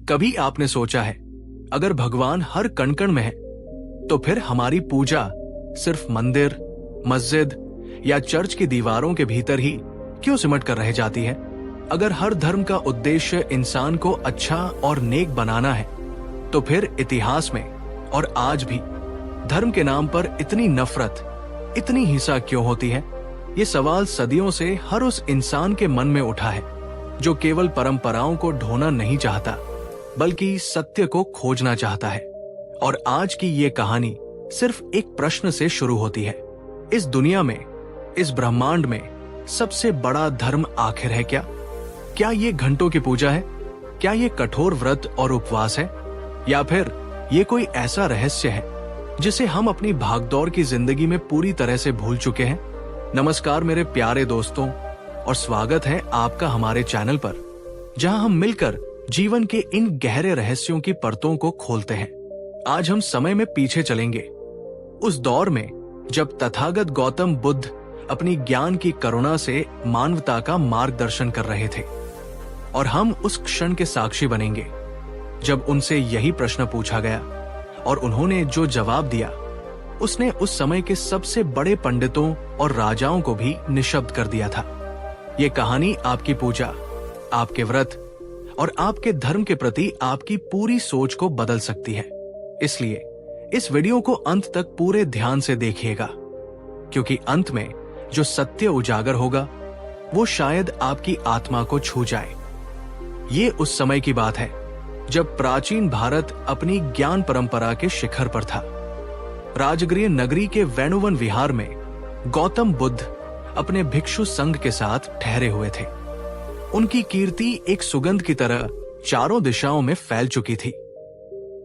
कभी आपने सोचा है, अगर भगवान हर कण कण में है, तो फिर हमारी पूजा सिर्फ मंदिर, मस्जिद या चर्च की दीवारों के भीतर ही क्यों सिमट कर रह जाती है? अगर हर धर्म का उद्देश्य इंसान को अच्छा और नेक बनाना है, तो फिर इतिहास में और आज भी धर्म के नाम पर इतनी नफरत, इतनी हिंसा क्यों होती है? ये सवाल सदियों से हर उस इंसान के मन में उठा है जो केवल परंपराओं को ढोना नहीं चाहता, बल्कि सत्य को खोजना चाहता है। और आज की ये कहानी सिर्फ एक प्रश्न से शुरू होती है। इस दुनिया में, इस ब्रह्मांड में सबसे बड़ा धर्म आखिर है क्या? क्या ये घंटों की पूजा है? क्या ये कठोर व्रत और उपवास है? या फिर ये कोई ऐसा रहस्य है जिसे हम अपनी भागदौड़ की जिंदगी में पूरी तरह से भूल चुके हैं? नमस्कार मेरे प्यारे दोस्तों, और स्वागत है आपका हमारे चैनल पर, जहां हम मिलकर जीवन के इन गहरे रहस्यों की परतों को खोलते हैं। आज हम समय में पीछे चलेंगे, उस दौर में जब तथागत गौतम बुद्ध अपनी ज्ञान की करुणा से मानवता का मार्गदर्शन कर रहे थे। और हम उस क्षण के साक्षी बनेंगे जब उनसे यही प्रश्न पूछा गया, और उन्होंने जो जवाब दिया उसने उस समय के सबसे बड़े पंडितों और राजाओं को भी निशब्द कर दिया था। ये कहानी आपकी पूजा, आपके व्रत और आपके धर्म के प्रति आपकी पूरी सोच को बदल सकती है। इसलिए इस वीडियो को अंत तक पूरे ध्यान से देखिएगा, क्योंकि अंत में जो सत्य उजागर होगा वो शायद आपकी आत्मा को छू जाए। ये उस समय की बात है जब प्राचीन भारत अपनी ज्ञान परंपरा के शिखर पर था। राजगृह नगरी के वेणुवन विहार में गौतम बुद्ध अपने भिक्षु संघ के साथ ठहरे हुए थे। उनकी कीर्ति एक सुगंध की तरह चारों दिशाओं में फैल चुकी थी।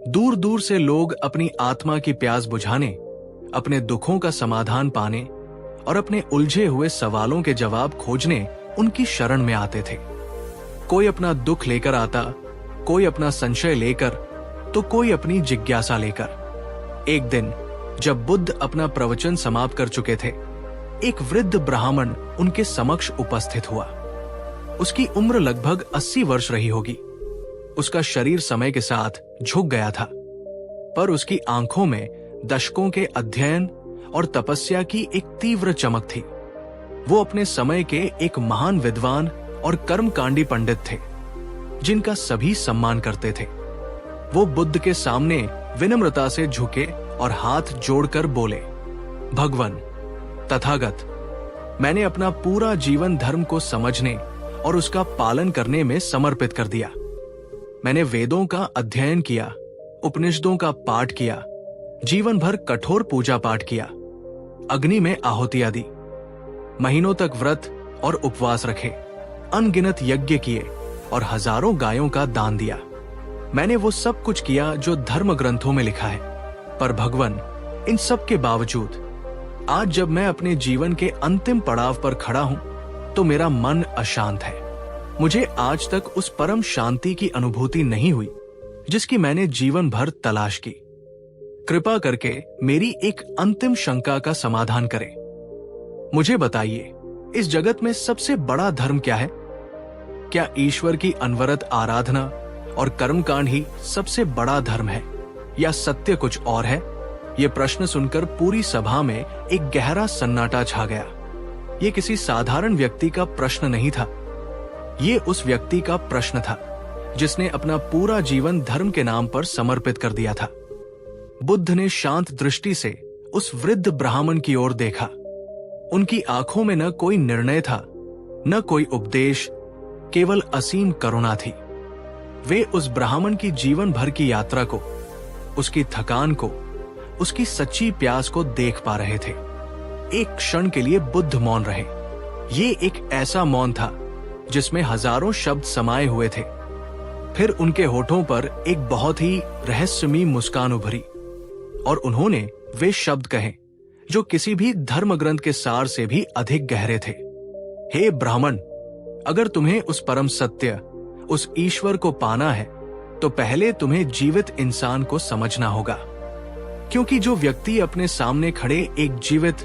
दूर दूर से लोग अपनी आत्मा की प्यास बुझाने, अपने दुखों का समाधान पाने और अपने उलझे हुए सवालों के जवाब खोजने उनकी शरण में आते थे। कोई अपना दुख लेकर आता, कोई अपना संशय लेकर, तो कोई अपनी जिज्ञासा लेकर। एक दिन जब बुद्ध अपना प्रवचन समाप्त कर चुके थे, एक वृद्ध ब्राह्मण उनके समक्ष उपस्थित हुआ। उसकी उम्र लगभग 80 वर्ष रही होगी। उसका शरीर समय के साथ झुक गया था, पर उसकी आंखों में दशकों के अध्ययन और तपस्या की एक तीव्र चमक थी। वो अपने समय के एक महान विद्वान और कर्मकांडी पंडित थे, जिनका सभी सम्मान करते थे। वो बुद्ध के सामने विनम्रता से झुके और हाथ जोड़कर बोले, भगवान, तथागत, मैंने अपना पूरा जीवन धर्म को समझने और उसका पालन करने में समर्पित कर दिया। मैंने वेदों का अध्ययन किया, उपनिषदों का पाठ किया, जीवन भर कठोर पूजा पाठ किया, अग्नि में आहुतियां दी, महीनों तक व्रत और उपवास रखे, अनगिनत यज्ञ किए और हजारों गायों का दान दिया। मैंने वो सब कुछ किया जो धर्म ग्रंथों में लिखा है। पर भगवान, इन सब के बावजूद आज जब मैं अपने जीवन के अंतिम पड़ाव पर खड़ा हूं, तो मेरा मन अशांत है। मुझे आज तक उस परम शांति की अनुभूति नहीं हुई जिसकी मैंने जीवन भर तलाश की। कृपा करके मेरी एक अंतिम शंका का समाधान करें। मुझे बताइए, इस जगत में सबसे बड़ा धर्म क्या है? क्या ईश्वर की अनवरत आराधना और कर्मकांड ही सबसे बड़ा धर्म है, या सत्य कुछ और है? ये प्रश्न सुनकर पूरी सभा में एक गहरा सन्नाटा छा गया। ये किसी साधारण व्यक्ति का प्रश्न नहीं था। ये उस व्यक्ति का प्रश्न था जिसने अपना पूरा जीवन धर्म के नाम पर समर्पित कर दिया था। बुद्ध ने शांत दृष्टि से उस वृद्ध ब्राह्मण की ओर देखा। उनकी आंखों में न कोई निर्णय था, न कोई उपदेश, केवल असीम करुणा थी। वे उस ब्राह्मण की जीवन भर की यात्रा को, उसकी थकान को, उसकी सच्ची प्यास को देख पा रहे थे। एक क्षण के लिए बुद्ध मौन रहे। ये एक ऐसा मौन था जिसमें हजारों शब्द समाये हुए थे। फिर उनके होठों पर एक बहुत ही रहस्यमयी मुस्कान उभरी, और उन्होंने वे शब्द कहे जो किसी भी धर्म ग्रंथ के सार से भी अधिक गहरे थे। हे ब्राह्मण, अगर तुम्हें उस परम सत्य, उस ईश्वर को पाना है, तो पहले तुम्हें जीवित इंसान को समझना होगा। क्योंकि जो व्यक्ति अपने सामने खड़े एक जीवित,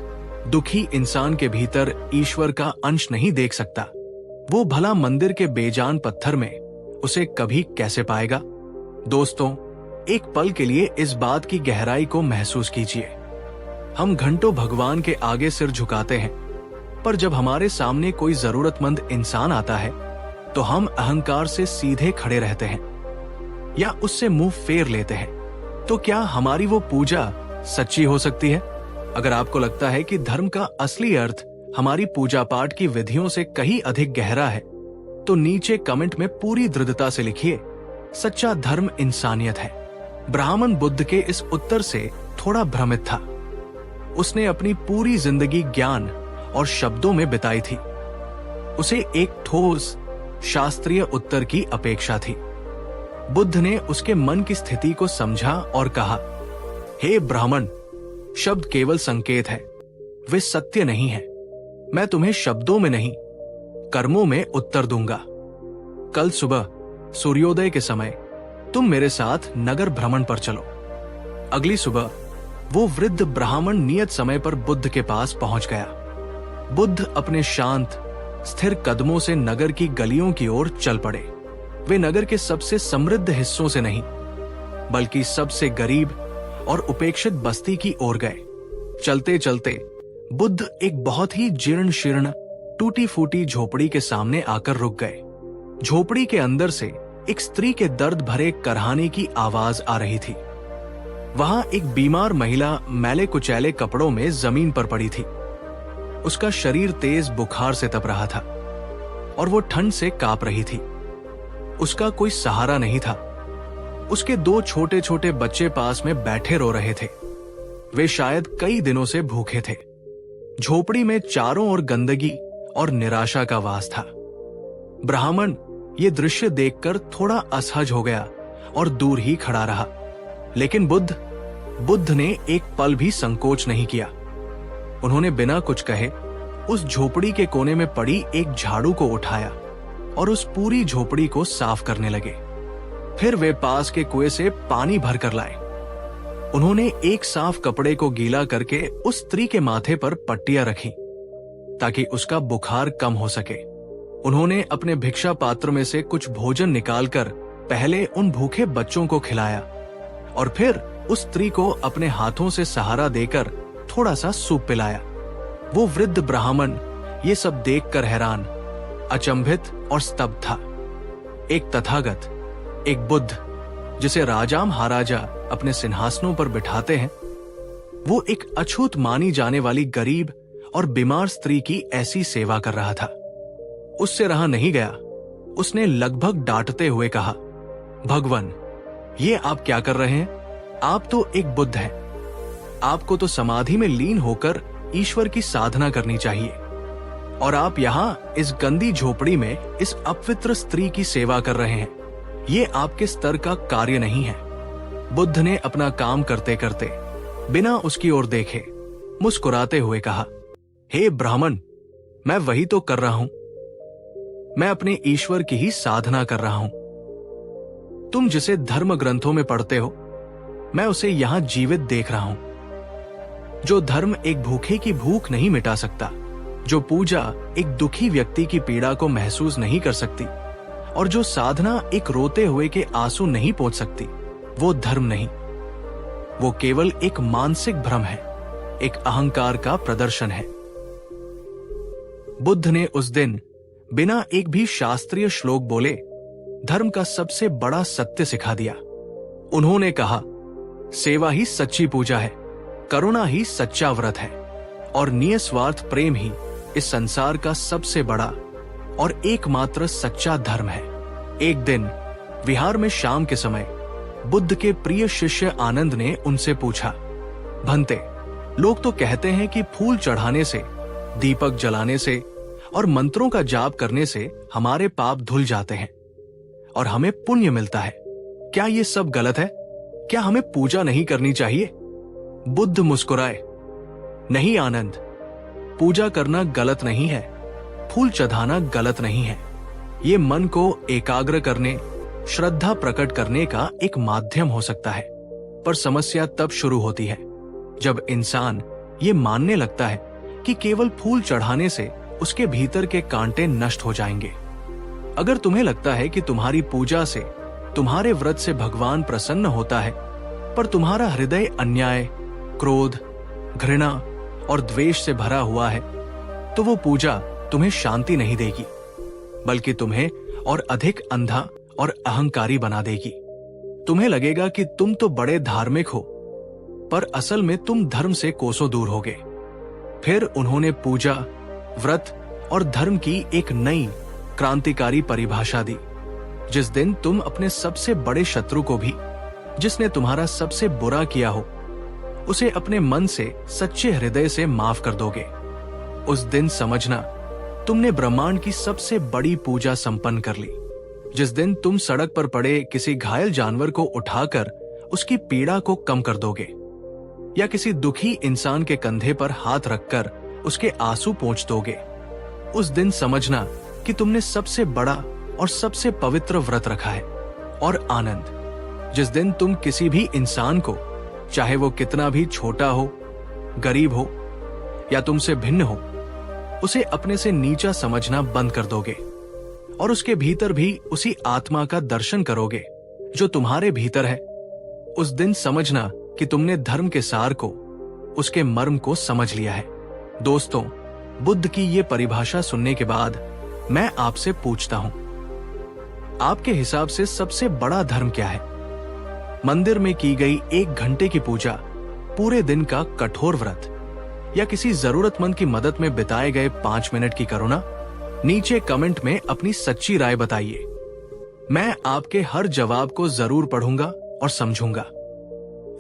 दुखी इंसान के भीतर ईश्वर का अंश नहीं देख सकता, वो भला मंदिर के बेजान पत्थर में उसे कभी कैसे पाएगा? दोस्तों, एक पल के लिए इस बात की गहराई को महसूस कीजिए। हम घंटों भगवान के आगे सिर झुकाते हैं, पर जब हमारे सामने कोई जरूरतमंद इंसान आता है तो हम अहंकार से सीधे खड़े रहते हैं या उससे मुंह फेर लेते हैं। तो क्या हमारी वो पूजा सच्ची हो सकती है? अगर आपको लगता है कि धर्म का असली अर्थ हमारी पूजा पाठ की विधियों से कहीं अधिक गहरा है, तो नीचे कमेंट में पूरी दृढ़ता से लिखिए, सच्चा धर्म इंसानियत है। ब्राह्मण बुद्ध के इस उत्तर से थोड़ा भ्रमित था। उसने अपनी पूरी जिंदगी ज्ञान और शब्दों में बिताई थी। उसे एक ठोस शास्त्रीय उत्तर की अपेक्षा थी। बुद्ध ने उसके मन की स्थिति को समझा और कहा, हे ब्राह्मण, शब्द केवल संकेत है, वे सत्य नहीं है। मैं तुम्हें शब्दों में नहीं, कर्मों में उत्तर दूंगा। कल सुबह सूर्योदय के समय तुम मेरे साथ नगर भ्रमण पर चलो। अगली सुबह वो वृद्ध ब्राह्मण नियत समय पर बुद्ध के पास पहुंच गया। बुद्ध अपने शांत स्थिर कदमों से नगर की गलियों की ओर चल पड़े। वे नगर के सबसे समृद्ध हिस्सों से नहीं, बल्कि सबसे गरीब और उपेक्षित बस्ती की ओर गए। चलते चलते बुद्ध एक बहुत ही जीर्ण शीर्ण टूटी फूटी झोपड़ी के सामने आकर रुक गए। झोपड़ी के अंदर से एक स्त्री के दर्द भरे करहाने की आवाज आ रही थी। वहां एक बीमार महिला मैले कुचैले कपड़ों में जमीन पर पड़ी थी। उसका शरीर तेज बुखार से तप रहा था और वो ठंड से कांप रही थी। उसका कोई सहारा नहीं था। उसके 2 छोटे छोटे बच्चे पास में बैठे रो रहे थे। वे शायद कई दिनों से भूखे थे। झोपड़ी में चारों ओर गंदगी और निराशा का वास था। ब्राह्मण ये दृश्य देखकर थोड़ा असहज हो गया और दूर ही खड़ा रहा। लेकिन बुद्ध ने एक पल भी संकोच नहीं किया। उन्होंने बिना कुछ कहे उस झोपड़ी के कोने में पड़ी एक झाड़ू को उठाया और उस पूरी झोपड़ी को साफ करने लगे। फिर वे पास के कुएं से पानी भर कर लाए। उन्होंने एक साफ कपड़े को गीला करके उस स्त्री के माथे पर पट्टियां रखी ताकि उसका बुखार कम हो सके। उन्होंने अपने भिक्षा पात्र में से कुछ भोजन निकालकर पहले उन भूखे बच्चों को खिलाया और फिर उस स्त्री को अपने हाथों से सहारा देकर थोड़ा सा सूप पिलाया। वो वृद्ध ब्राह्मण ये सब देखकर हैरान, अचंभित और स्तब्ध था। एक तथागत, एक बुद्ध जिसे राजा महाराजा अपने सिंहासनों पर बिठाते हैं, वो एक अछूत मानी जाने वाली गरीब और बीमार स्त्री की ऐसी सेवा कर रहा था। उससे रहा नहीं गया। उसने लगभग डांटते हुए कहा, भगवान, ये आप क्या कर रहे हैं? आप तो एक बुद्ध हैं। आपको तो समाधि में लीन होकर ईश्वर की साधना करनी चाहिए और आप यहाँ इस गंदी झोपड़ी में इस अपवित्र स्त्री की सेवा कर रहे हैं। ये आपके स्तर का कार्य नहीं है। बुद्ध ने अपना काम करते करते बिना उसकी ओर देखे मुस्कुराते हुए कहा, हे ब्राह्मण, मैं वही तो कर रहा हूं। मैं अपने ईश्वर की ही साधना कर रहा हूं। तुम जिसे धर्म ग्रंथों में पढ़ते हो, मैं उसे यहां जीवित देख रहा हूं। जो धर्म एक भूखे की भूख नहीं मिटा सकता, जो पूजा एक दुखी व्यक्ति की पीड़ा को महसूस नहीं कर सकती और जो साधना एक रोते हुए के आंसू नहीं पोंछ सकती, वो धर्म नहीं। वो केवल एक मानसिक भ्रम है, एक अहंकार का प्रदर्शन है। बुद्ध ने उस दिन बिना एक भी शास्त्रीय श्लोक बोले धर्म का सबसे बड़ा सत्य सिखा दिया। उन्होंने कहा, सेवा ही सच्ची पूजा है, करुणा ही सच्चा व्रत है और निस्वार्थ प्रेम ही इस संसार का सबसे बड़ा और एकमात्र सच्चा धर्म है। एक दिन विहार में शाम के समय बुद्ध के प्रिय शिष्य आनंद ने उनसे पूछा, भंते, लोग तो कहते हैं कि फूल चढ़ाने से, दीपक जलाने से और मंत्रों का जाप करने से हमारे पाप धुल जाते हैं और हमें पुण्य मिलता है। क्या ये सब गलत है? क्या हमें पूजा नहीं करनी चाहिए? बुद्ध मुस्कुराए, नहीं आनंद, पूजा करना गलत नहीं है, फूल चढ़ाना गलत नहीं है। ये मन को एकाग्र करने, श्रद्धा प्रकट करने का एक माध्यम हो सकता है। पर समस्या तब शुरू होती है जब इंसान ये मानने लगता है कि केवल फूल चढ़ाने से उसके भीतर के कांटे नष्ट हो जाएंगे। अगर तुम्हें लगता है कि तुम्हारी पूजा से तुम्हारे व्रत से भगवान प्रसन्न होता है, पर तुम्हारा हृदय अन्याय, क्रोध, घृणा और द्वेष से भरा हुआ है, तो वो पूजा तुम्हें शांति नहीं देगी, बल्कि तुम्हें और अधिक अंधा और अहंकारी बना देगी। तुम्हें लगेगा कि तुम तो बड़े धार्मिक हो, पर असल में तुम धर्म से कोसों दूर होगे। फिर उन्होंने पूजा, व्रत और धर्म की एक नई क्रांतिकारी परिभाषा दी। जिस दिन तुम अपने सबसे बड़े शत्रु को भी, जिसने तुम्हारा सबसे बुरा किया हो, उसे अपने मन से, सच्चे हृदय से माफ कर दोगे, उस दिन समझना तुमने ब्रह्मांड की सबसे बड़ी पूजा संपन्न कर ली। जिस दिन तुम सड़क पर पड़े किसी घायल जानवर को उठाकर उसकी पीड़ा को कम कर दोगे, या किसी दुखी इंसान के कंधे पर हाथ रखकर उसके आंसू पोंछ दोगे, उस दिन समझना कि तुमने सबसे बड़ा और सबसे पवित्र व्रत रखा है। और आनंद, जिस दिन तुम किसी भी इंसान को, चाहे वो कितना भी छोटा हो, गरीब हो या तुमसे भिन्न हो, उसे अपने से नीचा समझना बंद कर दोगे और उसके भीतर भी उसी आत्मा का दर्शन करोगे जो तुम्हारे भीतर है, उस दिन समझना कि तुमने धर्म के सार को, उसके मर्म को समझ लिया है। दोस्तों, बुद्ध की ये परिभाषा सुनने के बाद मैं आपसे पूछता हूं, आपके हिसाब से सबसे बड़ा धर्म क्या है? मंदिर में की गई 1 घंटे की पूजा, पूरे दिन का कठोर व्रत, या किसी जरूरतमंद की मदद में बिताए गए 5 मिनट की करुणा? नीचे कमेंट में अपनी सच्ची राय बताइए। मैं आपके हर जवाब को जरूर पढ़ूंगा और समझूंगा।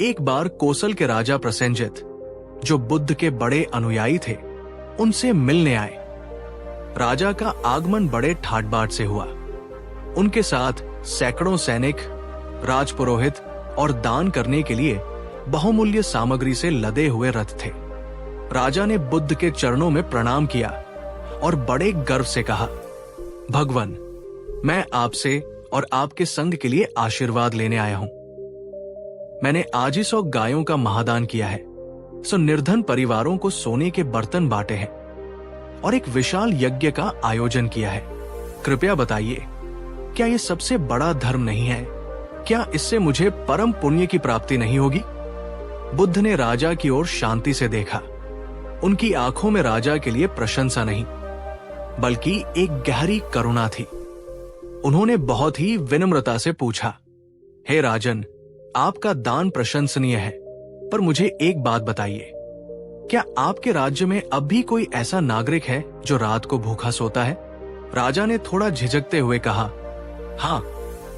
एक बार कोसल के राजा प्रसेनजित, जो बुद्ध के बड़े अनुयायी थे, उनसे मिलने आए। राजा का आगमन बड़े ठाट बाट से हुआ। उनके साथ सैकड़ों सैनिक, राजपुरोहित और दान करने के लिए बहुमूल्य सामग्री से लदे हुए रथ थे। राजा ने बुद्ध के चरणों में प्रणाम किया और बड़े गर्व से कहा, भगवान, मैं आपसे और आपके संघ के लिए आशीर्वाद लेने आया हूं। मैंने आज ही 100 गायों का महादान किया है, सो निर्धन परिवारों को सोने के बर्तन बांटे हैं और एक विशाल यज्ञ का आयोजन किया है। कृपया बताइए, क्या यह सबसे बड़ा धर्म नहीं है? क्या इससे मुझे परम पुण्य की प्राप्ति नहीं होगी? बुद्ध ने राजा की ओर शांति से देखा। उनकी आंखों में राजा के लिए प्रशंसा नहीं, बल्कि एक गहरी करुणा थी। उन्होंने बहुत ही विनम्रता से पूछा, हे राजन, आपका दान प्रशंसनीय है, पर मुझे एक बात बताइए, क्या आपके राज्य में अब भी कोई ऐसा नागरिक है जो रात को भूखा सोता है? राजा ने थोड़ा झिझकते हुए कहा, हाँ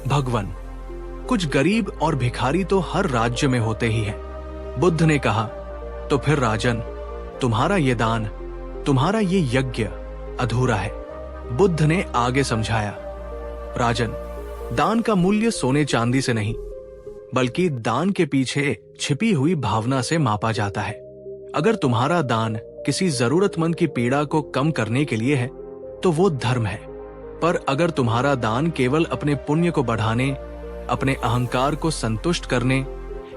भगवान, कुछ गरीब और भिखारी तो हर राज्य में होते ही हैं। बुद्ध ने कहा, तो फिर राजन, तुम्हारा ये दान, तुम्हारा ये यज्ञ अधूरा है। बुद्ध ने आगे समझाया, राजन, दान का मूल्य सोने चांदी से नहीं, बल्कि दान के पीछे छिपी हुई भावना से मापा जाता है। अगर तुम्हारा दान किसी जरूरतमंद की पीड़ा को कम करने के लिए है, तो वो धर्म है। पर अगर तुम्हारा दान केवल अपने पुण्य को बढ़ाने, अपने अहंकार को संतुष्ट करने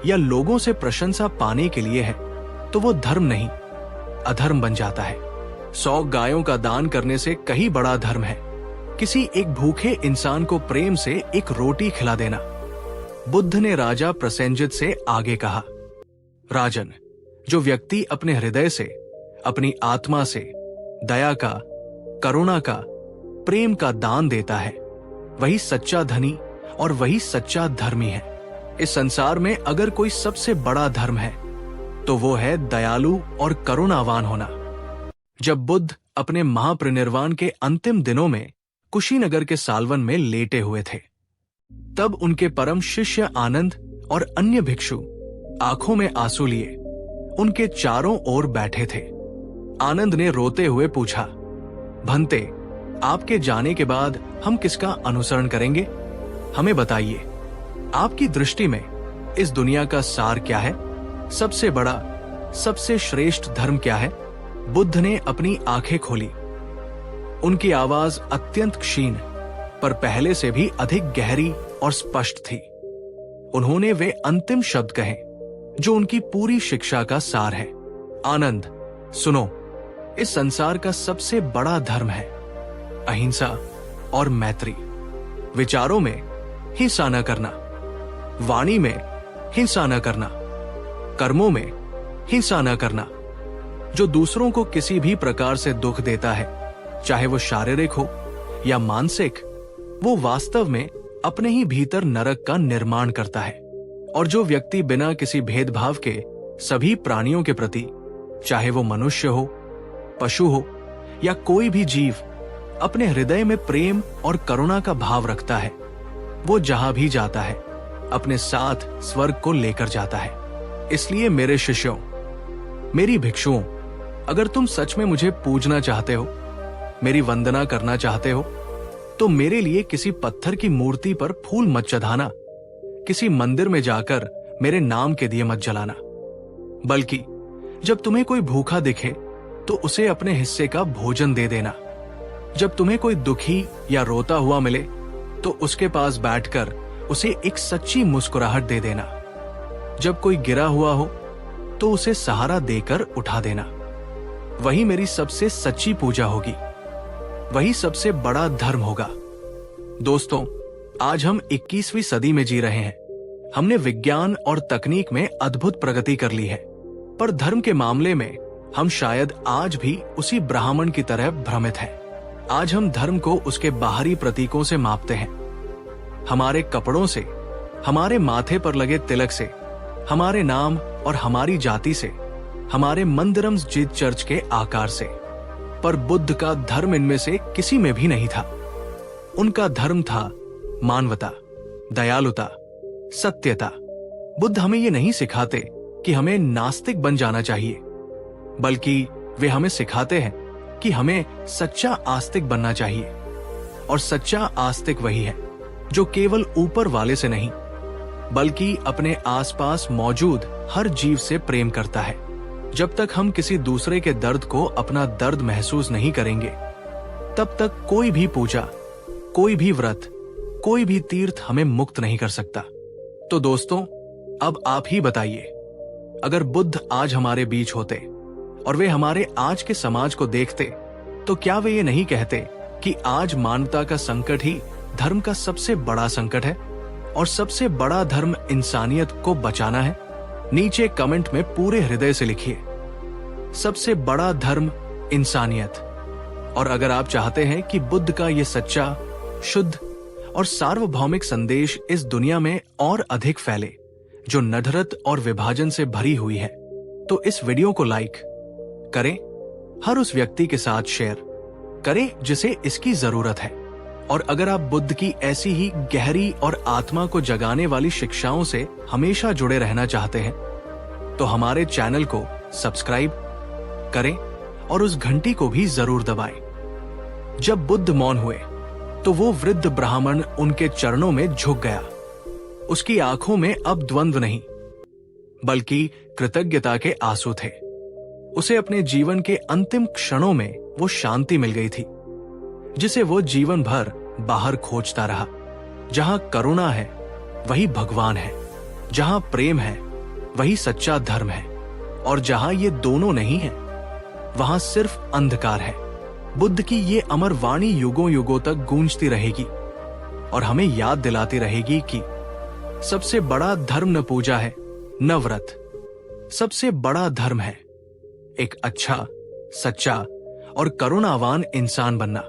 या लोगों से प्रशंसा पाने के लिए है, तो वो धर्म नहीं, अधर्म बन जाता है। 100 गायों का दान करने से कहीं बड़ा धर्म है किसी एक भूखे इंसान को प्रेम से एक रोटी खिला देना। बुद्ध ने राजा प्रसेनजित से आगे कहा, राजन, जो व्यक्ति अपने हृदय से, अपनी आत्मा से दया का, करुणा का, प्रेम का दान देता है, वही सच्चा धनी और वही सच्चा धर्मी है। इस संसार में अगर कोई सबसे बड़ा धर्म है, तो वो है दयालु और करुणावान होना। जब बुद्ध अपने महापरिनिर्वाण के अंतिम दिनों में कुशीनगर के सालवन में लेटे हुए थे, तब उनके परम शिष्य आनंद और अन्य भिक्षु आंखों में आंसू लिए उनके चारों ओर बैठे थे। आनंद ने रोते हुए पूछा, भंते, आपके जाने के बाद हम किसका अनुसरण करेंगे? हमें बताइए, आपकी दृष्टि में इस दुनिया का सार क्या है? सबसे बड़ा, सबसे श्रेष्ठ धर्म क्या है? बुद्ध ने अपनी आंखें खोली। उनकी आवाज अत्यंत क्षीण, पर पहले से भी अधिक गहरी और स्पष्ट थी। उन्होंने वे अंतिम शब्द कहे जो उनकी पूरी शिक्षा का सार है। आनंद, सुनो, इस संसार का सबसे बड़ा धर्म है अहिंसा और मैत्री। विचारों में, हिंसा न करना, वाणी में हिंसा न करना, कर्मों में हिंसा न करना। जो दूसरों को किसी भी प्रकार से दुख देता है, चाहे वो शारीरिक हो या मानसिक, वो वास्तव में अपने ही भीतर नरक का निर्माण करता है। और जो व्यक्ति बिना किसी भेदभाव के सभी प्राणियों के प्रति, चाहे वो मनुष्य हो, पशु हो या कोई भी जीव, अपने हृदय में प्रेम और करुणा का भाव रखता है, वो जहां भी जाता है अपने साथ स्वर्ग को लेकर जाता है। इसलिए मेरे शिष्यों, मेरी भिक्षुओं, अगर तुम सच में मुझे पूजना चाहते हो, मेरी वंदना करना चाहते हो, तो मेरे लिए किसी पत्थर की मूर्ति पर फूल मत चढ़ाना, किसी मंदिर में जाकर मेरे नाम के दिए मत जलाना। बल्कि जब तुम्हें कोई भूखा दिखे तो उसे अपने हिस्से का भोजन दे देना। जब तुम्हें कोई दुखी या रोता हुआ मिले तो उसके पास बैठकर उसे एक सच्ची मुस्कुराहट दे देना। जब कोई गिरा हुआ हो तो उसे सहारा देकर उठा देना। वही मेरी सबसे सच्ची पूजा होगी, वही सबसे बड़ा धर्म होगा। दोस्तों, आज हम 21वीं सदी में जी रहे हैं। हमने विज्ञान और तकनीक में अद्भुत प्रगति कर ली है, पर धर्म के मामले में हम शायद आज भी उसी ब्राह्मण की तरह भ्रमित हैं। आज हम धर्म को उसके बाहरी प्रतीकों से मापते हैं, हमारे कपड़ों से, हमारे माथे पर लगे तिलक से, हमारे नाम और हमारी जाति से, हमारे मंदिरम मस्जिद चर्च के आकार से। पर बुद्ध का धर्म इनमें से किसी में भी नहीं था। उनका धर्म था मानवता, दयालुता, सत्यता। बुद्ध हमें ये नहीं सिखाते कि हमें नास्तिक बन जाना चाहिए, बल्कि वे हमें सिखाते हैं कि हमें सच्चा आस्तिक बनना चाहिए। और सच्चा आस्तिक वही है जो केवल ऊपर वाले से नहीं, बल्कि अपने आसपास मौजूद हर जीव से प्रेम करता है। जब तक हम किसी दूसरे के दर्द को अपना दर्द महसूस नहीं करेंगे, तब तक कोई भी पूजा, कोई भी व्रत, कोई भी तीर्थ हमें मुक्त नहीं कर सकता। तो दोस्तों, अब आप ही बताइए, अगर बुद्ध आज हमारे बीच होते और वे हमारे आज के समाज को देखते, तो क्या वे ये नहीं कहते कि आज मानवता का संकट ही धर्म का सबसे बड़ा संकट है और सबसे बड़ा धर्म इंसानियत को बचाना है? नीचे कमेंट में पूरे हृदय से लिखिए, सबसे बड़ा धर्म इंसानियत। और अगर आप चाहते हैं कि बुद्ध का ये सच्चा, शुद्ध और सार्वभौमिक संदेश इस दुनिया में और अधिक फैले, जो नफरत और विभाजन से भरी हुई है, तो इस वीडियो को लाइक करें, हर उस व्यक्ति के साथ शेयर करें जिसे इसकी जरूरत है। और अगर आप बुद्ध की ऐसी ही गहरी और आत्मा को जगाने वाली शिक्षाओं से हमेशा जुड़े रहना चाहते हैं, तो हमारे चैनल को सब्सक्राइब करें और उस घंटी को भी जरूर दबाएं। जब बुद्ध मौन हुए तो वो वृद्ध ब्राह्मण उनके चरणों में झुक गया। उसकी आंखों में अब द्वंद्व नहीं, बल्कि कृतज्ञता के आंसू थे। उसे अपने जीवन के अंतिम क्षणों में वो शांति मिल गई थी, जिसे वो जीवन भर बाहर खोजता रहा। जहां करुणा है वही भगवान है, जहां प्रेम है वही सच्चा धर्म है, और जहां ये दोनों नहीं है वहां सिर्फ अंधकार है। बुद्ध की ये अमर वाणी युगों युगों तक गूंजती रहेगी और हमें याद दिलाती रहेगी कि सबसे बड़ा धर्म न पूजा है, न व्रत। सबसे बड़ा धर्म है एक अच्छा, सच्चा और करुणावान इंसान बनना।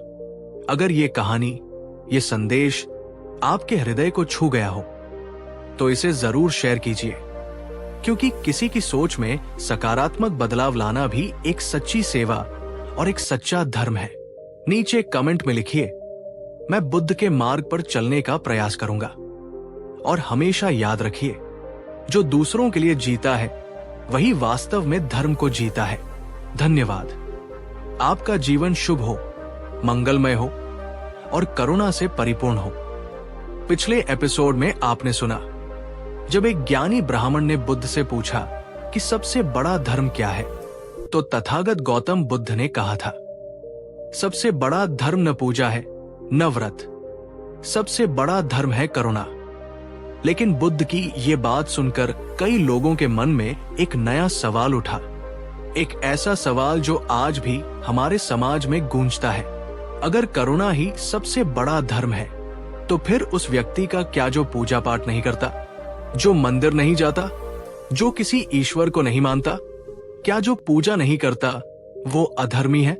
अगर ये कहानी, ये संदेश आपके हृदय को छू गया हो, तो इसे जरूर शेयर कीजिए, क्योंकि किसी की सोच में सकारात्मक बदलाव लाना भी एक सच्ची सेवा और एक सच्चा धर्म है। नीचे कमेंट में लिखिए, मैं बुद्ध के मार्ग पर चलने का प्रयास करूंगा। और हमेशा याद रखिए, जो दूसरों के लिए जीता है वही वास्तव में धर्म को जीता है। धन्यवाद। आपका जीवन शुभ हो, मंगलमय हो और करुणा से परिपूर्ण हो। पिछले एपिसोड में आपने सुना जब एक ज्ञानी ब्राह्मण ने बुद्ध से पूछा कि सबसे बड़ा धर्म क्या है, तो तथागत गौतम बुद्ध ने कहा था, सबसे बड़ा धर्म न पूजा है, न व्रत। सबसे बड़ा धर्म है करुणा। लेकिन बुद्ध की ये बात सुनकर कई लोगों के मन में एक नया सवाल उठा, एक ऐसा सवाल जो आज भी हमारे समाज में गूंजता है। अगर करुणा ही सबसे बड़ा धर्म है, तो फिर उस व्यक्ति का क्या जो पूजा पाठ नहीं करता, जो मंदिर नहीं जाता, जो किसी ईश्वर को नहीं मानता, क्या जो पूजा नहीं करता वो अधर्मी है?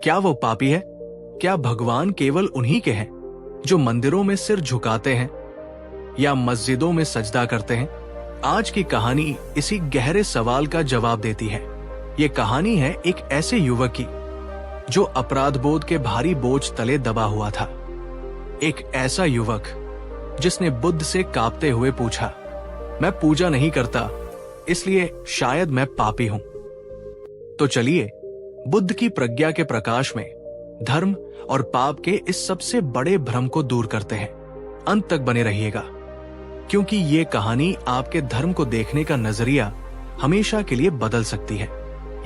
क्या वो पापी है? क्या भगवान केवल उन्हीं के हैं जो मंदिरों में सिर झुकाते हैं या मस्जिदों में सजदा करते हैं? आज की कहानी इसी गहरे सवाल का जवाब देती है। ये कहानी है एक ऐसे युवक की जो अपराध बोध के भारी बोझ तले दबा हुआ था। एक ऐसा युवक जिसने बुद्ध से कांपते हुए पूछा, मैं पूजा नहीं करता इसलिए शायद मैं पापी हूं। तो चलिए बुद्ध की प्रज्ञा के प्रकाश में धर्म और पाप के इस सबसे बड़े भ्रम को दूर करते हैं। अंत तक बने रहिएगा, क्योंकि ये कहानी आपके धर्म को देखने का नजरिया हमेशा के लिए बदल सकती है।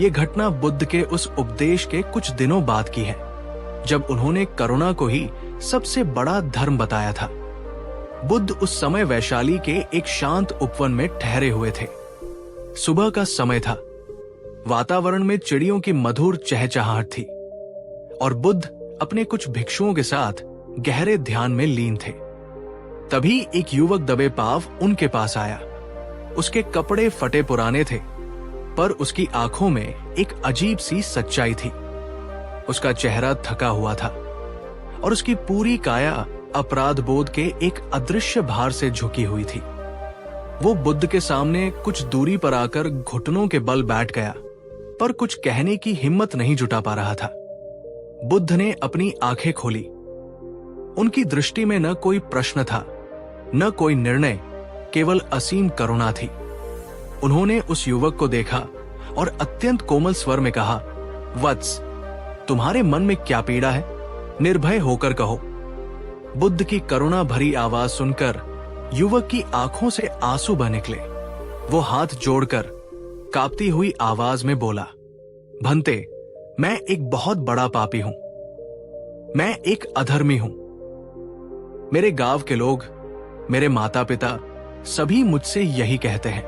ये घटना बुद्ध के उस उपदेश के कुछ दिनों बाद की है, जब उन्होंने करुणा को ही सबसे बड़ा धर्म बताया था। बुद्ध उस समय वैशाली के एक शांत उपवन में ठहरे हुए थे। सुबह का समय था। वातावरण में चिड़ियों की मधुर चहचहाहट थी और बुद्ध अपने कुछ भिक्षुओं के साथ गहरे ध्यान में लीन थे। तभी एक युवक दबे पांव उनके पास आया। उसके कपड़े फटे पुराने थे, पर उसकी आंखों में एक अजीब सी सच्चाई थी। उसका चेहरा थका हुआ था और उसकी पूरी काया अपराध बोध के एक अदृश्य भार से झुकी हुई थी। वो बुद्ध के सामने कुछ दूरी पर आकर घुटनों के बल बैठ गया, पर कुछ कहने की हिम्मत नहीं जुटा पा रहा था। बुद्ध ने अपनी आंखें खोली। उनकी दृष्टि में न कोई प्रश्न था, न कोई निर्णय, केवल असीम करुणा थी। उन्होंने उस युवक को देखा और अत्यंत कोमल स्वर में कहा, वत्स, तुम्हारे मन में क्या पीड़ा है? निर्भय होकर कहो। बुद्ध की करुणा भरी आवाज सुनकर युवक की आंखों से आंसू बह निकले। वो हाथ जोड़कर कांपती हुई आवाज में बोला, भंते, मैं एक बहुत बड़ा पापी हूं। मैं एक अधर्मी हूं। मेरे गांव के लोग, मेरे माता पिता सभी मुझसे यही कहते हैं।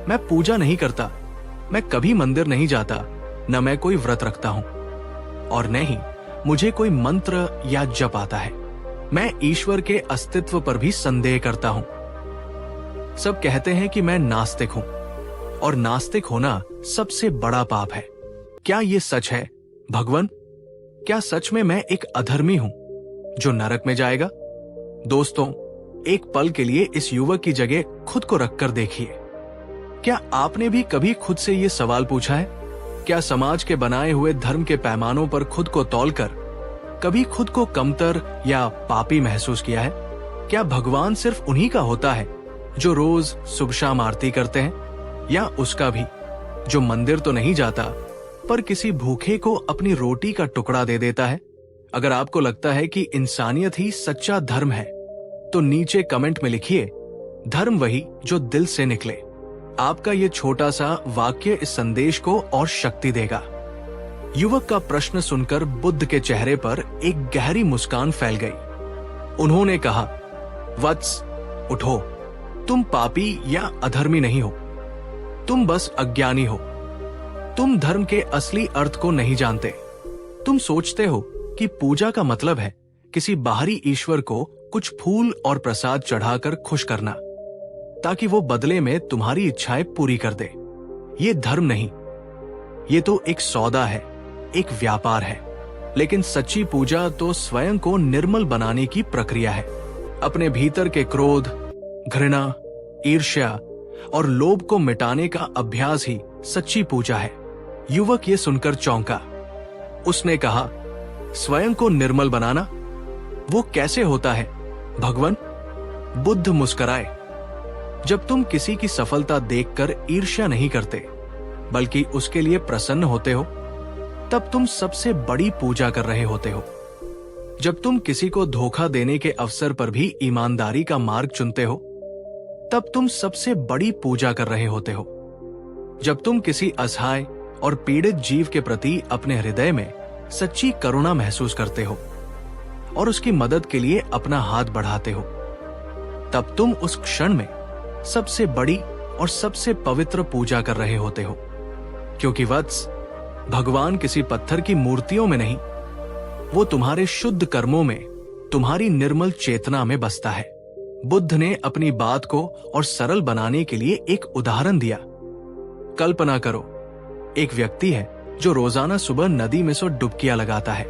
मैं पूजा नहीं करता, मैं कभी मंदिर नहीं जाता, न मैं कोई व्रत रखता हूं और न ही मुझे कोई मंत्र या जप आता है। मैं ईश्वर के अस्तित्व पर भी संदेह करता हूं। सब कहते हैं कि मैं नास्तिक हूं और नास्तिक होना सबसे बड़ा पाप है। क्या ये सच है भगवान? क्या सच में मैं एक अधर्मी हूं जो नरक में जाएगा? दोस्तों, एक पल के लिए इस युवक की जगह खुद को रखकर देखिए। क्या आपने भी कभी खुद से ये सवाल पूछा है? क्या समाज के बनाए हुए धर्म के पैमानों पर खुद को तौलकर कभी खुद को कमतर या पापी महसूस किया है? क्या भगवान सिर्फ उन्हीं का होता है जो रोज सुबह शाम आरती करते हैं, या उसका भी जो मंदिर तो नहीं जाता पर किसी भूखे को अपनी रोटी का टुकड़ा दे देता है? अगर आपको लगता है कि इंसानियत ही सच्चा धर्म है, तो नीचे कमेंट में लिखिए, धर्म वही जो दिल से निकले। आपका ये छोटा सा वाक्य इस संदेश को और शक्ति देगा। युवक का प्रश्न सुनकर बुद्ध के चेहरे पर एक गहरी मुस्कान फैल गई। उन्होंने कहा, वत्स, उठो। तुम पापी या अधर्मी नहीं हो, तुम बस अज्ञानी हो। तुम धर्म के असली अर्थ को नहीं जानते। तुम सोचते हो कि पूजा का मतलब है किसी बाहरी ईश्वर को कुछ फूल और प्रसाद चढ़ाकर खुश करना, ताकि वो बदले में तुम्हारी इच्छाएं पूरी कर दे। ये धर्म नहीं, ये तो एक सौदा है, एक व्यापार है। लेकिन सच्ची पूजा तो स्वयं को निर्मल बनाने की प्रक्रिया है। अपने भीतर के क्रोध, घृणा, ईर्ष्या और लोभ को मिटाने का अभ्यास ही सच्ची पूजा है। युवक ये सुनकर चौंका। उसने कहा, स्वयं को निर्मल बनाना, वो कैसे होता है भगवान? बुद्ध मुस्कुराए। जब तुम किसी की सफलता देखकर ईर्ष्या नहीं करते, बल्कि उसके लिए प्रसन्न होते हो, तब तुम सबसे बड़ी पूजा कर रहे होते हो। जब तुम किसी को धोखा देने के अवसर पर भी ईमानदारी का मार्ग चुनते हो, तब तुम सबसे बड़ी पूजा कर रहे होते हो। जब तुम किसी असहाय और पीड़ित जीव के प्रति अपने हृदय में सच्ची करुणा महसूस करते हो और उसकी मदद के लिए अपना हाथ बढ़ाते हो, तब तुम उस क्षण में सबसे बड़ी और सबसे पवित्र पूजा कर रहे होते हो। क्योंकि वत्स, भगवान किसी पत्थर की मूर्तियों में नहीं, वो तुम्हारे शुद्ध कर्मों में तुम्हारी निर्मल चेतना में बसता है। बुद्ध ने अपनी बात को और सरल बनाने के लिए एक उदाहरण दिया। कल्पना करो, एक व्यक्ति है जो रोजाना सुबह नदी में 100 डुबकियां लगाता है,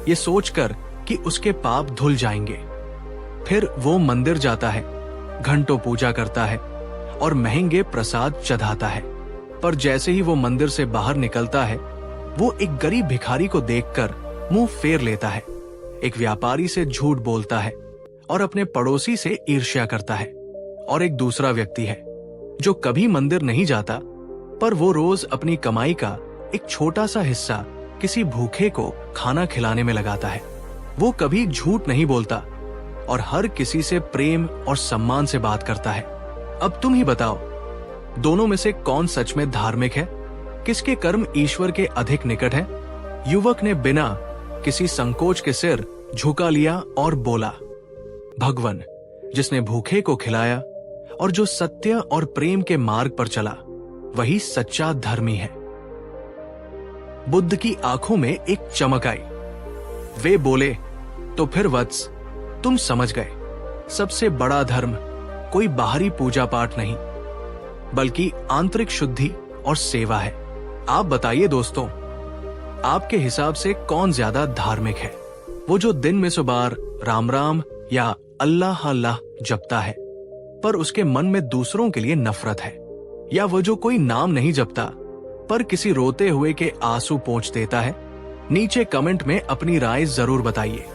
ये सोचकर कि उसके पाप धुल जाएंगे। फिर वो मंदिर जाता है, घंटों पूजा करता है और महंगे प्रसाद चढ़ाता है। पर जैसे ही वो मंदिर से बाहर निकलता है, वो एक गरीब भिखारी को देखकर मुंह फेर लेता है, एक व्यापारी से झूठ बोलता है और अपने पड़ोसी से ईर्ष्या करता है। और एक दूसरा व्यक्ति है जो कभी मंदिर नहीं जाता, पर वो रोज अपनी कमाई का एक छोटा सा हिस्सा किसी भूखे को खाना खिलाने में लगाता है। वो कभी झूठ नहीं बोलता और हर किसी से प्रेम और सम्मान से बात करता है। अब तुम ही बताओ, दोनों में से कौन सच में धार्मिक है? किसके कर्म ईश्वर के अधिक निकट हैं? युवक ने बिना किसी संकोच के सिर झुका लिया और बोला, भगवान, जिसने भूखे को खिलाया और जो सत्य और प्रेम के मार्ग पर चला, वही सच्चा धर्मी है। बुद्ध की आंखों में एक चमक आई। वे बोले, तो फिर वत्स, तुम समझ गए, सबसे बड़ा धर्म कोई बाहरी पूजा पाठ नहीं, बल्कि आंतरिक शुद्धि और सेवा है। आप बताइए दोस्तों, आपके हिसाब से कौन ज्यादा धार्मिक है? वो जो दिन में 100 बार राम राम या अल्लाह अल्लाह जपता है, पर उसके मन में दूसरों के लिए नफरत है? या वो जो कोई नाम नहीं जपता, पर किसी रोते हुए के आंसू पोंछ देता है? नीचे कमेंट में अपनी राय जरूर बताइए,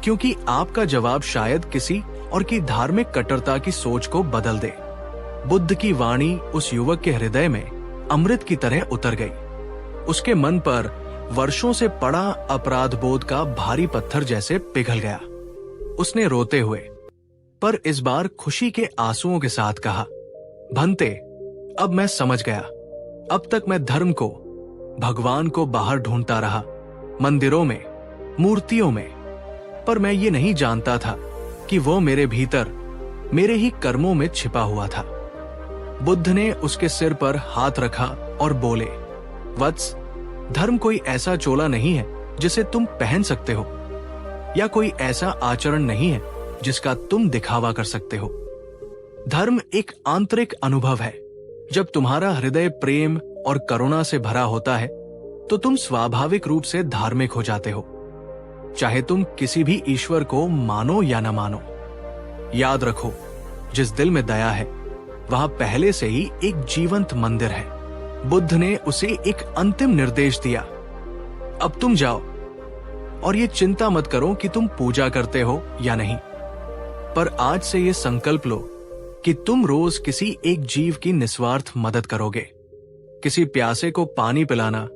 क्योंकि आपका जवाब शायद किसी और की धार्मिक कट्टरता की सोच को बदल दे। बुद्ध की वाणी उस युवक के हृदय में अमृत की तरह उतर गई। उसके मन पर वर्षों से पड़ा अपराध बोध का भारी पत्थर जैसे पिघल गया। उसने रोते हुए, पर इस बार खुशी के आंसुओं के साथ कहा, भंते, अब मैं समझ गया। अब तक मैं धर्म को, भगवान को बाहर ढूंढता रहा, मंदिरों में, मूर्तियों में, पर मैं ये नहीं जानता था कि वो मेरे भीतर, मेरे ही कर्मों में छिपा हुआ था। बुद्ध ने उसके सिर पर हाथ रखा और बोले, वत्स, धर्म कोई ऐसा चोला नहीं है जिसे तुम पहन सकते हो, या कोई ऐसा आचरण नहीं है जिसका तुम दिखावा कर सकते हो। धर्म एक आंतरिक अनुभव है। जब तुम्हारा हृदय प्रेम और करुणा से भरा होता है, तो तुम स्वाभाविक रूप से धार्मिक हो जाते हो, चाहे तुम किसी भी ईश्वर को मानो या न मानो। याद रखो, जिस दिल में दया है, वहां पहले से ही एक जीवंत मंदिर है। बुद्ध ने उसे एक अंतिम निर्देश दिया, अब तुम जाओ और ये चिंता मत करो कि तुम पूजा करते हो या नहीं, पर आज से ये संकल्प लो कि तुम रोज किसी एक जीव की निस्वार्थ मदद करोगे। किसी प्यासे को पानी पिलाना,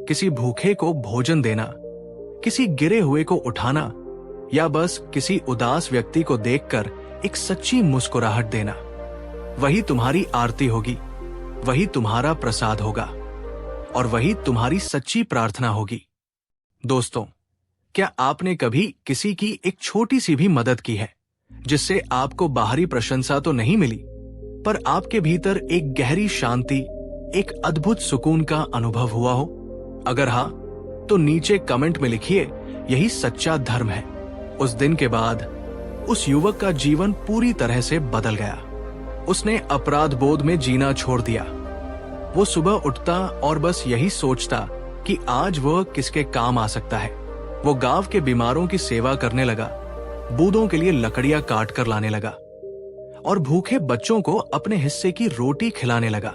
किसी भूखे को भोजन देना, किसी गिरे हुए को उठाना, या बस किसी उदास व्यक्ति को देखकर एक सच्ची मुस्कुराहट देना, वही तुम्हारी आरती होगी, वही तुम्हारा प्रसाद होगा और वही तुम्हारी सच्ची प्रार्थना होगी। दोस्तों, क्या आपने कभी किसी की एक छोटी सी भी मदद की है, जिससे आपको बाहरी प्रशंसा तो नहीं मिली, पर आपके भीतर एक गहरी शांति, एक अद्भुत सुकून का अनुभव हुआ हो? अगर हाँ, तो नीचे कमेंट में लिखिए, यही सच्चा धर्म है। उस दिन के बाद उस युवक का जीवन पूरी तरह से बदल गया। उसने अपराध बोध में जीना छोड़ दिया। वो सुबह उठता और बस यही सोचता कि आज वह किसके काम आ सकता है। वो गांव के बीमारों की सेवा करने लगा, बूढ़ों के लिए लकड़ियां काट कर लाने लगा और भूखे बच्चों को अपने हिस्से की रोटी खिलाने लगा।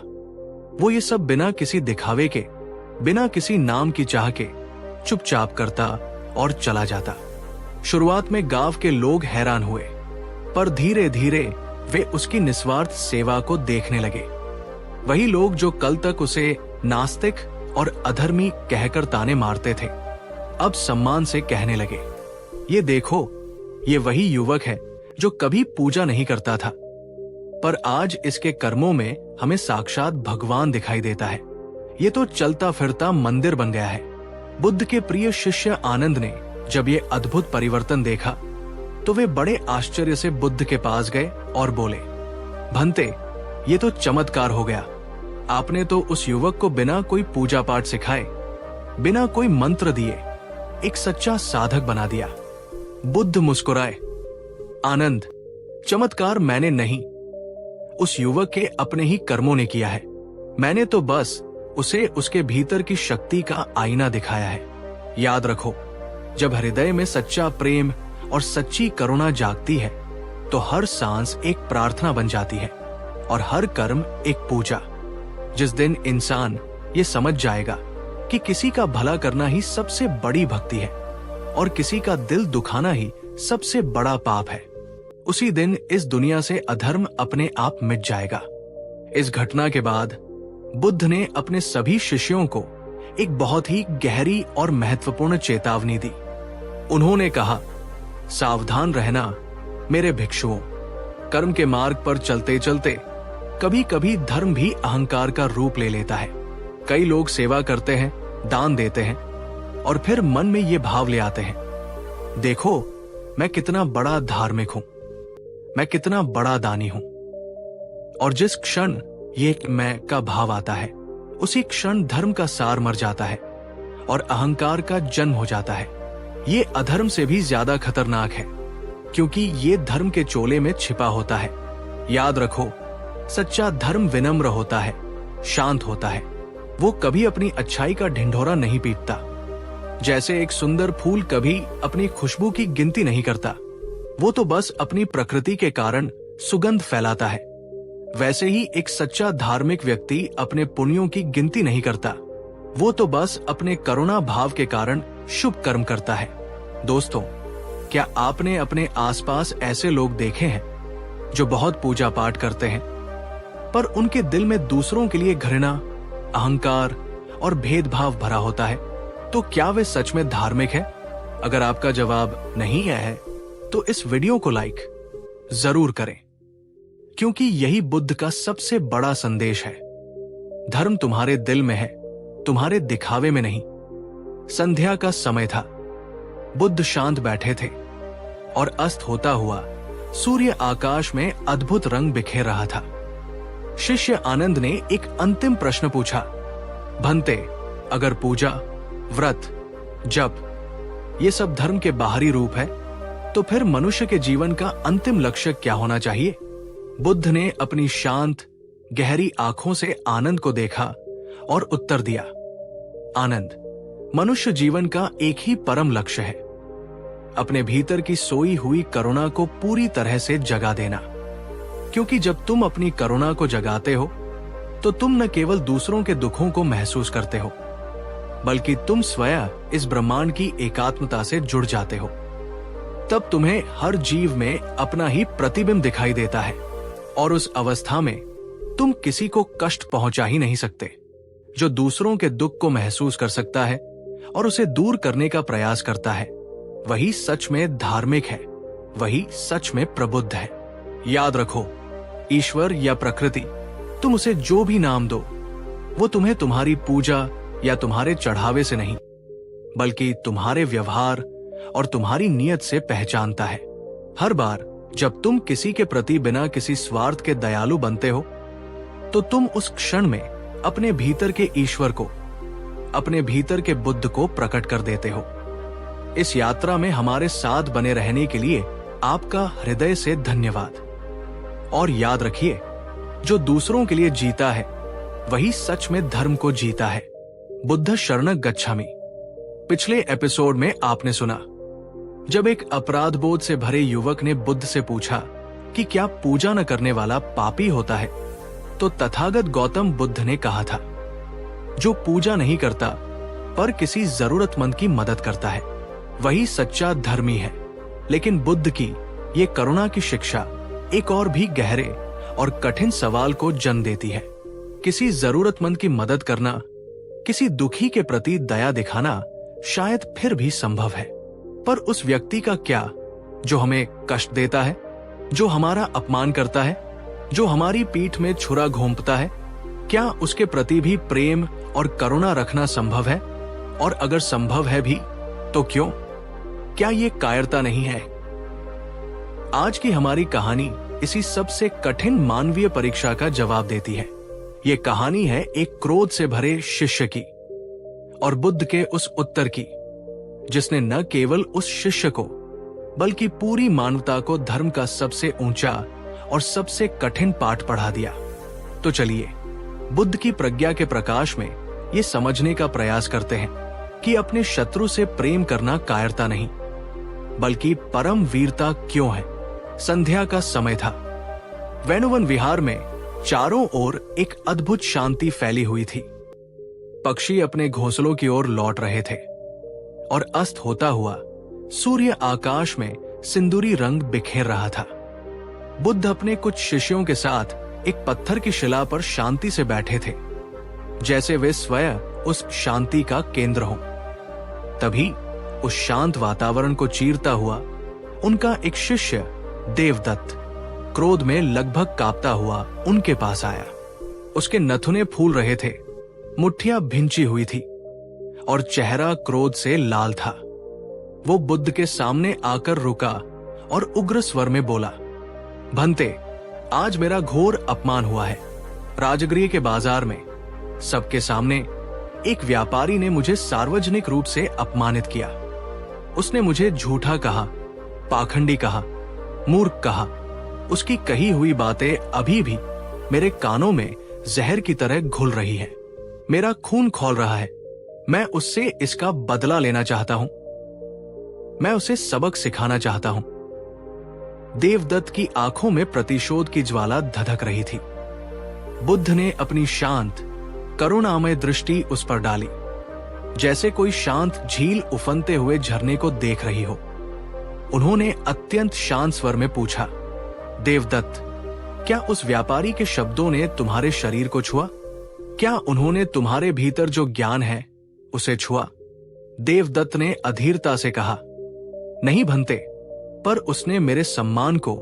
वो ये सब बिना किसी दिखावे के, बिना किसी नाम की चाह के चुपचाप करता और चला जाता। शुरुआत में गांव के लोग हैरान हुए, पर धीरे धीरे वे उसकी निस्वार्थ सेवा को देखने लगे। वही लोग जो कल तक उसे नास्तिक और अधर्मी कहकर ताने मारते थे, अब सम्मान से कहने लगे, ये देखो, ये वही युवक है जो कभी पूजा नहीं करता था, पर आज इसके कर्मों में हमें साक्षात भगवान दिखाई देता है। ये तो चलता फिरता मंदिर बन गया है। बुद्ध के प्रिय शिष्य आनंद ने जब ये अद्भुत परिवर्तन देखा, तो वे बड़े आश्चर्य से बुद्ध के पास गए और बोले, भंते, ये तो चमत्कार हो गया। आपने तो उस युवक को बिना कोई पूजा पाठ सिखाए, बिना कोई मंत्र दिए, एक सच्चा साधक बना दिया। बुद्ध मुस्कुराए, आनंद, चमत्कार मैंने नहीं, उस युवक के अपने ही कर्मों ने किया है। मैंने तो बस उसे उसके भीतर की शक्ति का आईना दिखाया है। याद रखो, जब हृदय में सच्चा प्रेम और सच्ची करुणा जागती है तो हर सांस एक प्रार्थना बन जाती है और हर कर्म एक पूजा। जिस दिन इंसान ये समझ जाएगा कि किसी का भला करना ही सबसे बड़ी भक्ति है और किसी का दिल दुखाना ही सबसे बड़ा पाप है, उसी दिन इस दुनिया से अधर्म अपने आप मिट जाएगा। इस घटना के बाद बुद्ध ने अपने सभी शिष्यों को एक बहुत ही गहरी और महत्वपूर्ण चेतावनी दी। उन्होंने कहा, सावधान रहना मेरे भिक्षुओं, कर्म के मार्ग पर चलते चलते कभी कभी धर्म भी अहंकार का रूप ले लेता है। कई लोग सेवा करते हैं, दान देते हैं और फिर मन में ये भाव ले आते हैं, देखो मैं कितना बड़ा धार्मिक हूं, मैं कितना बड़ा दानी हूं। और जिस क्षण ये मैं का भाव आता है उसी क्षण धर्म का सार मर जाता है और अहंकार का जन्म हो जाता है। ये अधर्म से भी ज्यादा खतरनाक है क्योंकि ये धर्म के चोले में छिपा होता है। याद रखो, सच्चा धर्म विनम्र होता है, शांत होता है। वो कभी अपनी अच्छाई का ढिंढोरा नहीं पीटता। जैसे एक सुंदर फूल कभी अपनी खुशबू की गिनती नहीं करता, वो तो बस अपनी प्रकृति के कारण सुगंध फैलाता है। वैसे ही एक सच्चा धार्मिक व्यक्ति अपने पुण्यों की गिनती नहीं करता, वो तो बस अपने करुणा भाव के कारण शुभ कर्म करता है। दोस्तों, क्या आपने अपने आसपास ऐसे लोग देखे हैं जो बहुत पूजा पाठ करते हैं पर उनके दिल में दूसरों के लिए घृणा, अहंकार और भेदभाव भरा होता है? तो क्या वे सच में धार्मिक है? अगर आपका जवाब नहीं है तो इस वीडियो को लाइक जरूर करें, क्योंकि यही बुद्ध का सबसे बड़ा संदेश है। धर्म तुम्हारे दिल में है, तुम्हारे दिखावे में नहीं। संध्या का समय था। बुद्ध शांत बैठे थे और अस्त होता हुआ सूर्य आकाश में अद्भुत रंग बिखेर रहा था। शिष्य आनंद ने एक अंतिम प्रश्न पूछा, भंते, अगर पूजा, व्रत, जप ये सब धर्म के बाहरी रूप है तो फिर मनुष्य के जीवन का अंतिम लक्ष्य क्या होना चाहिए? बुद्ध ने अपनी शांत गहरी आंखों से आनंद को देखा और उत्तर दिया, आनंद, मनुष्य जीवन का एक ही परम लक्ष्य है, अपने भीतर की सोई हुई करुणा को पूरी तरह से जगा देना। क्योंकि जब तुम अपनी करुणा को जगाते हो तो तुम न केवल दूसरों के दुखों को महसूस करते हो, बल्कि तुम स्वयं इस ब्रह्मांड की एकात्मता से जुड़ जाते हो। तब तुम्हें हर जीव में अपना ही प्रतिबिंब दिखाई देता है और उस अवस्था में तुम किसी को कष्ट पहुंचा ही नहीं सकते। जो दूसरों के दुख को महसूस कर सकता है और उसे दूर करने का प्रयास करता है, वही सच में धार्मिक है, वही सच में प्रबुद्ध है। याद रखो, ईश्वर या प्रकृति, तुम उसे जो भी नाम दो, वो तुम्हें तुम्हारी पूजा या तुम्हारे चढ़ावे से नहीं, बल्कि तुम्हारे व्यवहार और तुम्हारी नीयत से पहचानता है। हर बार जब तुम किसी के प्रति बिना किसी स्वार्थ के दयालु बनते हो तो तुम उस क्षण में अपने भीतर के ईश्वर को, अपने भीतर के बुद्ध को प्रकट कर देते हो। इस यात्रा में हमारे साथ बने रहने के लिए आपका हृदय से धन्यवाद। और याद रखिए, जो दूसरों के लिए जीता है वही सच में धर्म को जीता है। बुद्ध शरणं गच्छामि। पिछले एपिसोड में आपने सुना, जब एक अपराध बोध से भरे युवक ने बुद्ध से पूछा कि क्या पूजा न करने वाला पापी होता है, तो तथागत गौतम बुद्ध ने कहा था, जो पूजा नहीं करता पर किसी जरूरतमंद की मदद करता है वही सच्चा धर्मी है। लेकिन बुद्ध की ये करुणा की शिक्षा एक और भी गहरे और कठिन सवाल को जन्म देती है। किसी जरूरतमंद की मदद करना, किसी दुखी के प्रति दया दिखाना शायद फिर भी संभव है, पर उस व्यक्ति का क्या जो हमें कष्ट देता है, जो हमारा अपमान करता है, जो हमारी पीठ में छुरा घोंपता है, क्या उसके प्रति भी प्रेम और करुणा रखना संभव है? और अगर संभव है भी तो क्यों? क्या ये कायरता नहीं है? आज की हमारी कहानी इसी सबसे कठिन मानवीय परीक्षा का जवाब देती है। ये कहानी है एक क्रोध से भरे शिष्य की और बुद्ध के उस उत्तर की, जिसने न केवल उस शिष्य को बल्कि पूरी मानवता को धर्म का सबसे ऊंचा और सबसे कठिन पाठ पढ़ा दिया। तो चलिए बुद्ध की प्रज्ञा के प्रकाश में ये समझने का प्रयास करते हैं कि अपने शत्रु से प्रेम करना कायरता नहीं, बल्कि परम वीरता क्यों है। संध्या का समय था। वेणुवन विहार में चारों ओर एक अद्भुत शांति फैली हुई थी। पक्षी अपने घोंसलों की ओर लौट रहे थे और अस्त होता हुआ सूर्य आकाश में सिंदूरी रंग बिखेर रहा था। बुद्ध अपने कुछ शिष्यों के साथ एक पत्थर की शिला पर शांति से बैठे थे, जैसे वे स्वयं उस शांति का केंद्र हो। तभी उस शांत वातावरण को चीरता हुआ उनका एक शिष्य देवदत्त क्रोध में लगभग कांपता हुआ उनके पास आया। उसके नथुने फूल रहे थे, मुट्ठियां भिंची हुई थी और चेहरा क्रोध से लाल था। वो बुद्ध के सामने आकर रुका और उग्र स्वर में बोला, भंते, आज मेरा घोर अपमान हुआ है। राजगृह के बाजार में सबके सामने एक व्यापारी ने मुझे सार्वजनिक रूप से अपमानित किया। उसने मुझे झूठा कहा, पाखंडी कहा, मूर्ख कहा। उसकी कही हुई बातें अभी भी मेरे कानों में जहर की तरह घुल रही है। मेरा खून खौल रहा है। मैं उससे इसका बदला लेना चाहता हूं। मैं उसे सबक सिखाना चाहता हूं। देवदत्त की आंखों में प्रतिशोध की ज्वाला धधक रही थी। बुद्ध ने अपनी शांत करुणामय दृष्टि उस पर डाली, जैसे कोई शांत झील उफनते हुए झरने को देख रही हो। उन्होंने अत्यंत शांत स्वर में पूछा, देवदत्त, क्या उस व्यापारी के शब्दों ने तुम्हारे शरीर को छुआ? क्या उन्होंने तुम्हारे भीतर जो ज्ञान है उसे छुआ? देवदत्त ने अधीरता से कहा, नहीं भंते, पर उसने मेरे सम्मान को,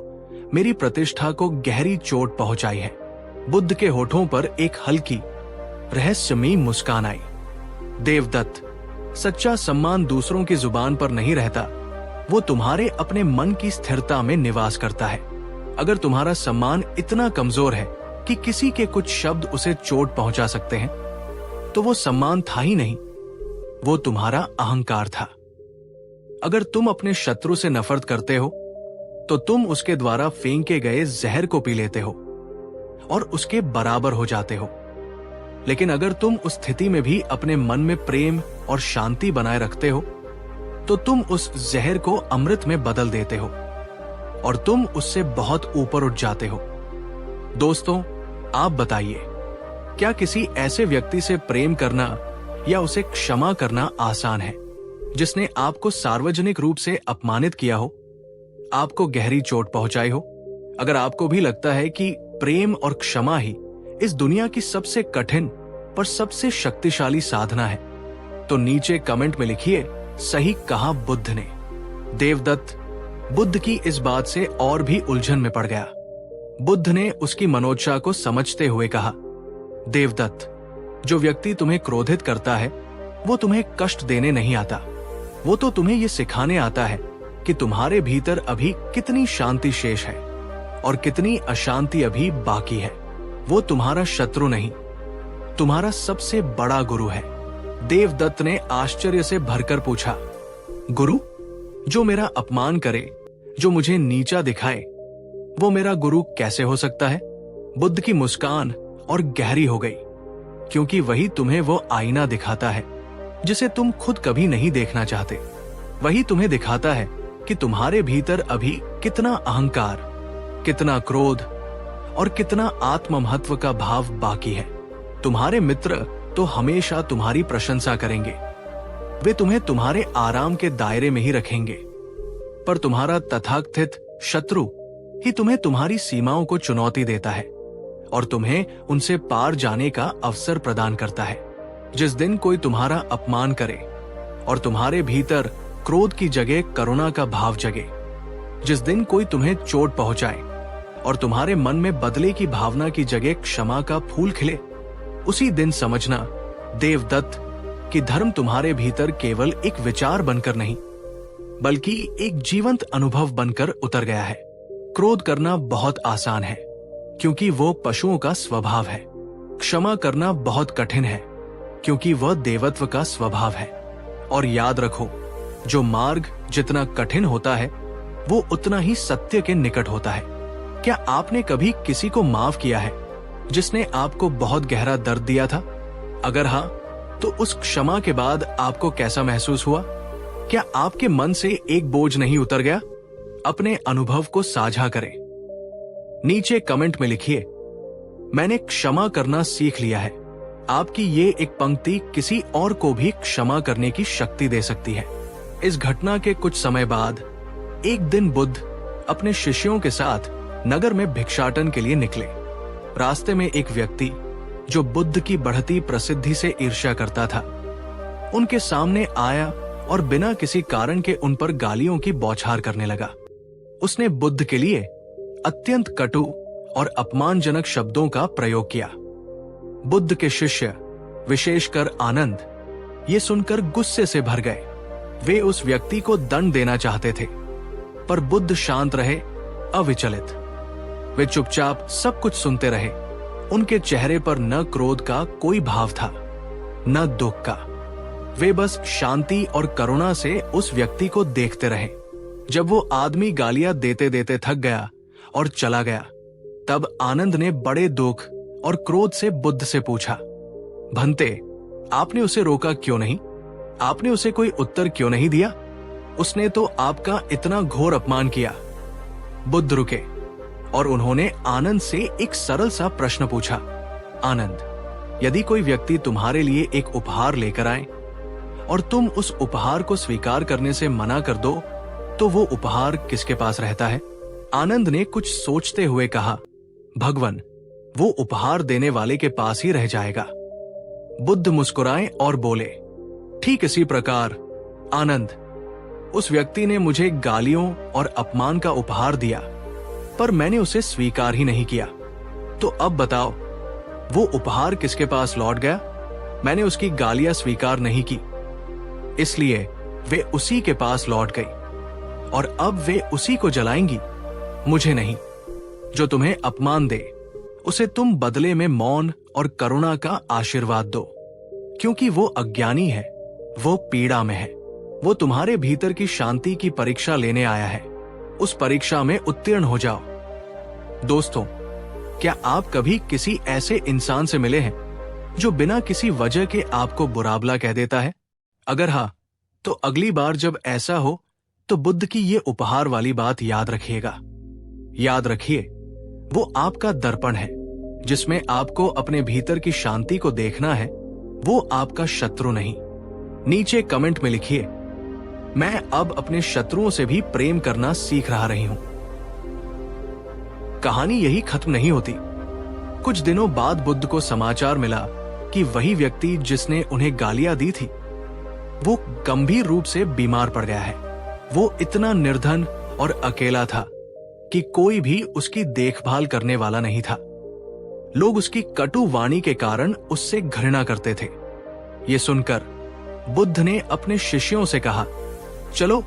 मेरी प्रतिष्ठा को गहरी चोट पहुंचाई है। बुद्ध के होठों पर एक हल्की रहस्यमयी मुस्कान आई। देवदत्त, सच्चा सम्मान दूसरों की जुबान पर नहीं रहता, वो तुम्हारे अपने मन की स्थिरता में निवास करता है। अगर तुम्हारा सम्मान इतना कमजोर है कि किसी के कुछ शब्द उसे चोट पहुंचा सकते हैं, तो वो सम्मान था ही नहीं, वो तुम्हारा अहंकार था। अगर तुम अपने शत्रु से नफरत करते हो, तो तुम उसके द्वारा फेंके गए जहर को पी लेते हो और उसके बराबर हो जाते हो। लेकिन अगर तुम उस स्थिति में भी अपने मन में प्रेम और शांति बनाए रखते हो, तो तुम उस जहर को अमृत में बदल देते हो और तुम उससे बहुत ऊपर उठ जाते हो। दोस्तों, आप बताइए, क्या किसी ऐसे व्यक्ति से प्रेम करना या उसे क्षमा करना आसान है जिसने आपको सार्वजनिक रूप से अपमानित किया हो, आपको गहरी चोट पहुंचाई हो? अगर आपको भी लगता है कि प्रेम और क्षमा ही इस दुनिया की सबसे कठिन पर सबसे शक्तिशाली साधना है, तो नीचे कमेंट में लिखिए, सही कहा बुद्ध ने। देवदत्त बुद्ध की इस बात से और भी उलझन में पड़ गया। बुद्ध ने उसकी मनोदशा को समझते हुए कहा, देवदत्त, जो व्यक्ति तुम्हें क्रोधित करता है वो तुम्हें कष्ट देने नहीं आता, वो तो तुम्हें ये सिखाने आता है कि तुम्हारे भीतर अभी कितनी शांति शेष है और कितनी अशांति अभी बाकी है। वो तुम्हारा शत्रु नहीं, तुम्हारा सबसे बड़ा गुरु है। देवदत्त ने आश्चर्य से भरकर पूछा, गुरु? जो मेरा अपमान करे, जो मुझे नीचा दिखाए, वो मेरा गुरु कैसे हो सकता है? बुद्ध की मुस्कान और गहरी हो गई, क्योंकि वही तुम्हें वो आईना दिखाता है जिसे तुम खुद कभी नहीं देखना चाहते। वही तुम्हें दिखाता है कि तुम्हारे भीतर अभी कितना अहंकार, कितना क्रोध और कितना आत्म महत्व का भाव बाकी है। तुम्हारे मित्र तो हमेशा तुम्हारी प्रशंसा करेंगे, वे तुम्हें तुम्हारे आराम के दायरे में ही रखेंगे, पर तुम्हारा तथाकथित शत्रु ही तुम्हें तुम्हारी सीमाओं को चुनौती देता है और तुम्हें उनसे पार जाने का अवसर प्रदान करता है। जिस दिन कोई तुम्हारा अपमान करे और तुम्हारे भीतर क्रोध की जगह करुणा का भाव जगे, जिस दिन कोई तुम्हें चोट पहुंचाए और तुम्हारे मन में बदले की भावना की जगह क्षमा का फूल खिले, उसी दिन समझना देवदत्त कि धर्म तुम्हारे भीतर केवल एक विचार बनकर नहीं, बल्कि एक जीवंत अनुभव बनकर उतर गया है। क्रोध करना बहुत आसान है क्योंकि वो पशुओं का स्वभाव है। क्षमा करना बहुत कठिन है क्योंकि वह देवत्व का स्वभाव है। और याद रखो, जो मार्ग जितना कठिन होता है वो उतना ही सत्य के निकट होता है। क्या आपने कभी किसी को माफ किया है जिसने आपको बहुत गहरा दर्द दिया था? अगर हाँ, तो उस क्षमा के बाद आपको कैसा महसूस हुआ? क्या आपके मन से एक बोझ नहीं उतर गया? अपने अनुभव को साझा करें। नीचे कमेंट में लिखिए, मैंने क्षमा करना सीख लिया है। आपकी ये एक पंक्ति किसी और को भी क्षमा करने की शक्ति दे सकती है। इस घटना के कुछ समय बाद एक दिन बुद्ध अपने शिष्यों के साथ नगर में भिक्षाटन के लिए निकले। रास्ते में एक व्यक्ति जो बुद्ध की बढ़ती प्रसिद्धि से ईर्ष्या करता था, उनके सामने आया और बिना किसी कारण के उन पर गालियों की बौछार करने लगा। उसने बुद्ध के लिए अत्यंत कटु और अपमानजनक शब्दों का प्रयोग किया। बुद्ध के शिष्य, विशेषकर आनंद, ये सुनकर गुस्से से भर गए। वे उस व्यक्ति को दंड देना चाहते थे, पर बुद्ध शांत रहे, अविचलित। वे चुपचाप सब कुछ सुनते रहे। उनके चेहरे पर न क्रोध का कोई भाव था, न दुख का। वे बस शांति और करुणा से उस व्यक्ति को देखते रहे। जब वो आदमी गालियां देते देते थक गया और चला गया, तब आनंद ने बड़े दुख और क्रोध से बुद्ध से पूछा, भंते, आपने उसे रोका क्यों नहीं? आपने उसे कोई उत्तर क्यों नहीं दिया? उसने तो आपका इतना घोर अपमान किया। बुद्ध रुके और उन्होंने आनंद से एक सरल सा प्रश्न पूछा, आनंद, यदि कोई व्यक्ति तुम्हारे लिए एक उपहार लेकर आए और तुम उस उपहार को स्वीकार करने से मना कर दो, तो वो उपहार किसके पास रहता है? आनंद ने कुछ सोचते हुए कहा, भगवान, वो उपहार देने वाले के पास ही रह जाएगा। बुद्ध मुस्कुराए और बोले, ठीक इसी प्रकार आनंद, उस व्यक्ति ने मुझे गालियों और अपमान का उपहार दिया, पर मैंने उसे स्वीकार ही नहीं किया। तो अब बताओ, वो उपहार किसके पास लौट गया? मैंने उसकी गालियां स्वीकार नहीं की, इसलिए वे उसी के पास लौट गई, और अब वे उसी को जलाएंगी, मुझे नहीं। जो तुम्हें अपमान दे, उसे तुम बदले में मौन और करुणा का आशीर्वाद दो, क्योंकि वो अज्ञानी है, वो पीड़ा में है। वो तुम्हारे भीतर की शांति की परीक्षा लेने आया है। उस परीक्षा में उत्तीर्ण हो जाओ। दोस्तों, क्या आप कभी किसी ऐसे इंसान से मिले हैं जो बिना किसी वजह के आपको बुरा भला कह देता है? अगर हाँ, तो अगली बार जब ऐसा हो तो बुद्ध की ये उपहार वाली बात याद रखिएगा। याद रखिए, वो आपका दर्पण है जिसमें आपको अपने भीतर की शांति को देखना है। वो आपका शत्रु नहीं। नीचे कमेंट में लिखिए, मैं अब अपने शत्रुओं से भी प्रेम करना सीख रही हूं। कहानी यही खत्म नहीं होती। कुछ दिनों बाद बुद्ध को समाचार मिला कि वही व्यक्ति जिसने उन्हें गालियां दी थी, वो गंभीर रूप से बीमार पड़ गया है। वो इतना निर्धन और अकेला था कि कोई भी उसकी देखभाल करने वाला नहीं था। लोग उसकी कटु वाणी के कारण उससे घृणा करते थे। ये सुनकर बुद्ध ने अपने शिष्यों से कहा, चलो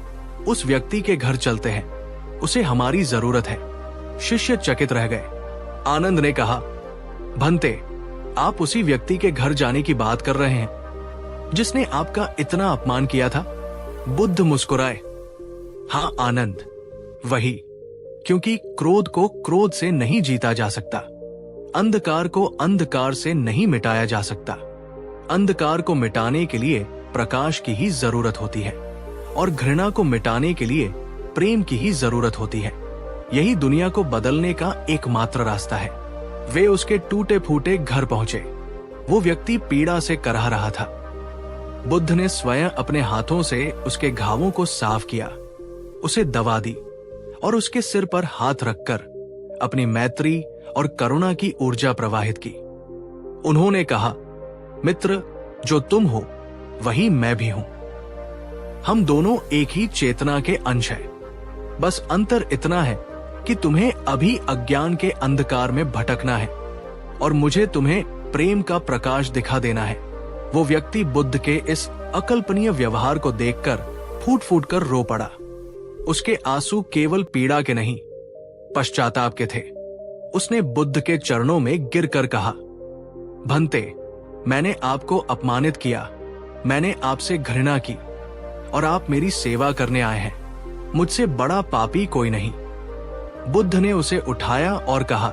उस व्यक्ति के घर चलते हैं, उसे हमारी जरूरत है। शिष्य चकित रह गए। आनंद ने कहा, भंते, आप उसी व्यक्ति के घर जाने की बात कर रहे हैं जिसने आपका इतना अपमान किया था? बुद्ध मुस्कुराए, हाँ आनंद, वही। क्योंकि क्रोध को क्रोध से नहीं जीता जा सकता, अंधकार को अंधकार से नहीं मिटाया जा सकता। अंधकार को मिटाने के लिए प्रकाश की ही जरूरत होती है, और घृणा को मिटाने के लिए प्रेम की ही जरूरत होती है। यही दुनिया को बदलने का एकमात्र रास्ता है। वे उसके टूटे फूटे घर पहुंचे। वो व्यक्ति पीड़ा से कराह रहा था। बुद्ध ने स्वयं अपने हाथों से उसके घावों को साफ किया, उसे दवा दी और उसके सिर पर हाथ रखकर अपनी मैत्री और करुणा की ऊर्जा प्रवाहित की। उन्होंने कहा, मित्र, जो तुम हो वही मैं भी हूं। हम दोनों एक ही चेतना के अंश हैं। बस अंतर इतना है कि तुम्हें अभी अज्ञान के अंधकार में भटकना है और मुझे तुम्हें प्रेम का प्रकाश दिखा देना है। वो व्यक्ति बुद्ध के इस अकल्पनीय व्यवहार को देखकर फूट फूट कर रो पड़ा। उसके आंसू केवल पीड़ा के नहीं, पश्चाताप के थे। उसने बुद्ध के चरणों में गिरकर कहा, भंते, मैंने आपको अपमानित किया, मैंने आपसे घृणा की और आप मेरी सेवा करने आए हैं। मुझसे बड़ा पापी कोई नहीं। बुद्ध ने उसे उठाया और कहा,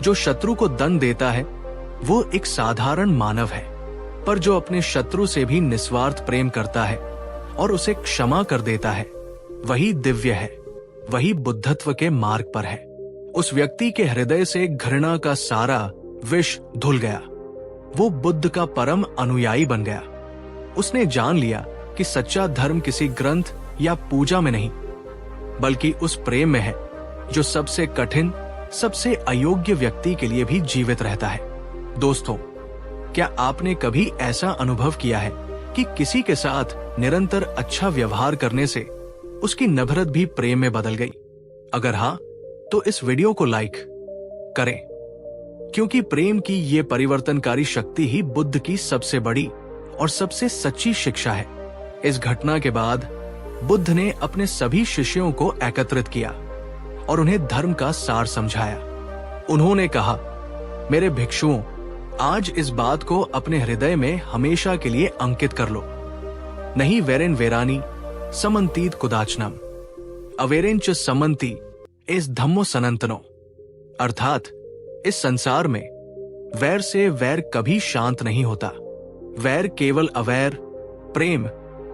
जो शत्रु को दंड देता है वो एक साधारण मानव है, पर जो अपने शत्रु से भी निस्वार्थ प्रेम करता है और उसे क्षमा कर देता है वही दिव्य है, वही बुद्धत्व के मार्ग पर है। उस व्यक्ति के हृदय से घृणा का सारा विष धुल गया। वो बुद्ध का परम अनुयायी बन गया। उसने जान लिया कि सच्चा धर्म किसी ग्रंथ या पूजा में नहीं, बल्कि उस प्रेम में है जो सबसे कठिन, सबसे अयोग्य व्यक्ति के लिए भी जीवित रहता है। दोस्तों, क्या आपने कभी ऐसा अनुभव किया है कि किसी के साथ निरंतर अच्छा व्यवहार करने से उसकी नफरत भी प्रेम में बदल गई? अगर हाँ, तो इस वीडियो को लाइक करें, क्योंकि प्रेम की ये परिवर्तनकारी शक्ति ही बुद्ध की सबसे बड़ी और सबसे सच्ची शिक्षा है। इस घटना के बाद बुद्ध ने अपने सभी शिष्यों को एकत्रित किया और उन्हें धर्म का सार समझाया। उन्होंने कहा, मेरे भिक्षुओं, आज इस बात को अपने हृदय में हमेशा के लिए अंकित कर लो। नहीं वेरेन वेरानी समन्तीत कुदाचनम, अवेरेंच समन्ति इस धम्मो सनंतनो। अर्थात इस संसार में वैर से वैर कभी शांत नहीं होता। वैर केवल अवैर प्रेम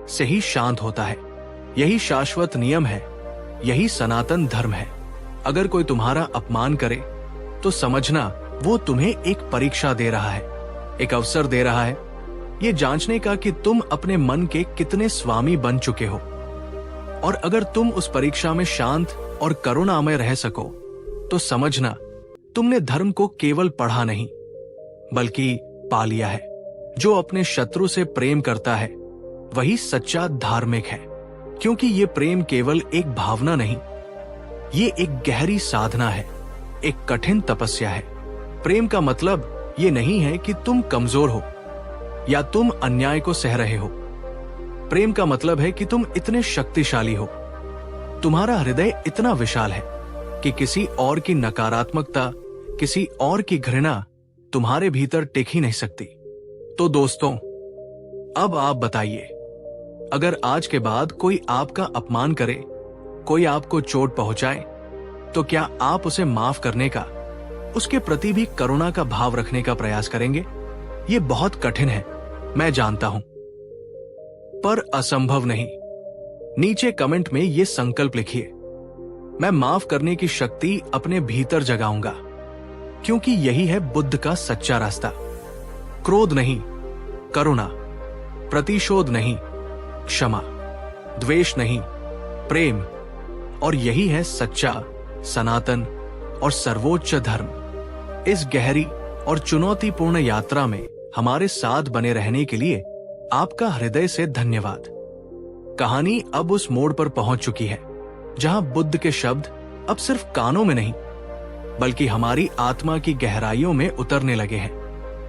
से ही शांत होता है। यही शाश्वत नियम है, यही सनातन धर्म है। अगर कोई तुम्हारा अपमान करे तो समझना वो तुम्हें एक परीक्षा दे रहा है, एक अवसर दे रहा है ये जांचने का कि तुम अपने मन के कितने स्वामी बन चुके हो। और अगर तुम उस परीक्षा में शांत और करुणामय रह सको तो समझना तुमने धर्म को केवल पढ़ा नहीं बल्कि पा लिया है। जो अपने शत्रु से प्रेम करता है वही सच्चा धार्मिक है, क्योंकि ये प्रेम केवल एक भावना नहीं, ये एक गहरी साधना है, एक कठिन तपस्या है। प्रेम का मतलब ये नहीं है कि तुम कमजोर हो या तुम अन्याय को सह रहे हो। प्रेम का मतलब है कि तुम इतने शक्तिशाली हो, तुम्हारा हृदय इतना विशाल है कि किसी और की नकारात्मकता, किसी और की घृणा तुम्हारे भीतर टिक ही नहीं सकती। तो दोस्तों, अब आप बताइए, अगर आज के बाद कोई आपका अपमान करे, कोई आपको चोट पहुंचाए, तो क्या आप उसे माफ करने का, उसके प्रति भी करुणा का भाव रखने का प्रयास करेंगे? ये बहुत कठिन है, मैं जानता हूं, पर असंभव नहीं। नीचे कमेंट में ये संकल्प लिखिए, मैं माफ करने की शक्ति अपने भीतर जगाऊंगा, क्योंकि यही है बुद्ध का सच्चा रास्ता। क्रोध नहीं, करुणा, प्रतिशोध नहीं, क्षमा, द्वेष नहीं, प्रेम। और यही है सच्चा, सनातन और सर्वोच्च धर्म। इस गहरी और चुनौतीपूर्ण यात्रा में हमारे साथ बने रहने के लिए आपका हृदय से धन्यवाद। कहानी अब उस मोड़ पर पहुंच चुकी है जहां बुद्ध के शब्द अब सिर्फ कानों में नहीं बल्कि हमारी आत्मा की गहराइयों में उतरने लगे हैं।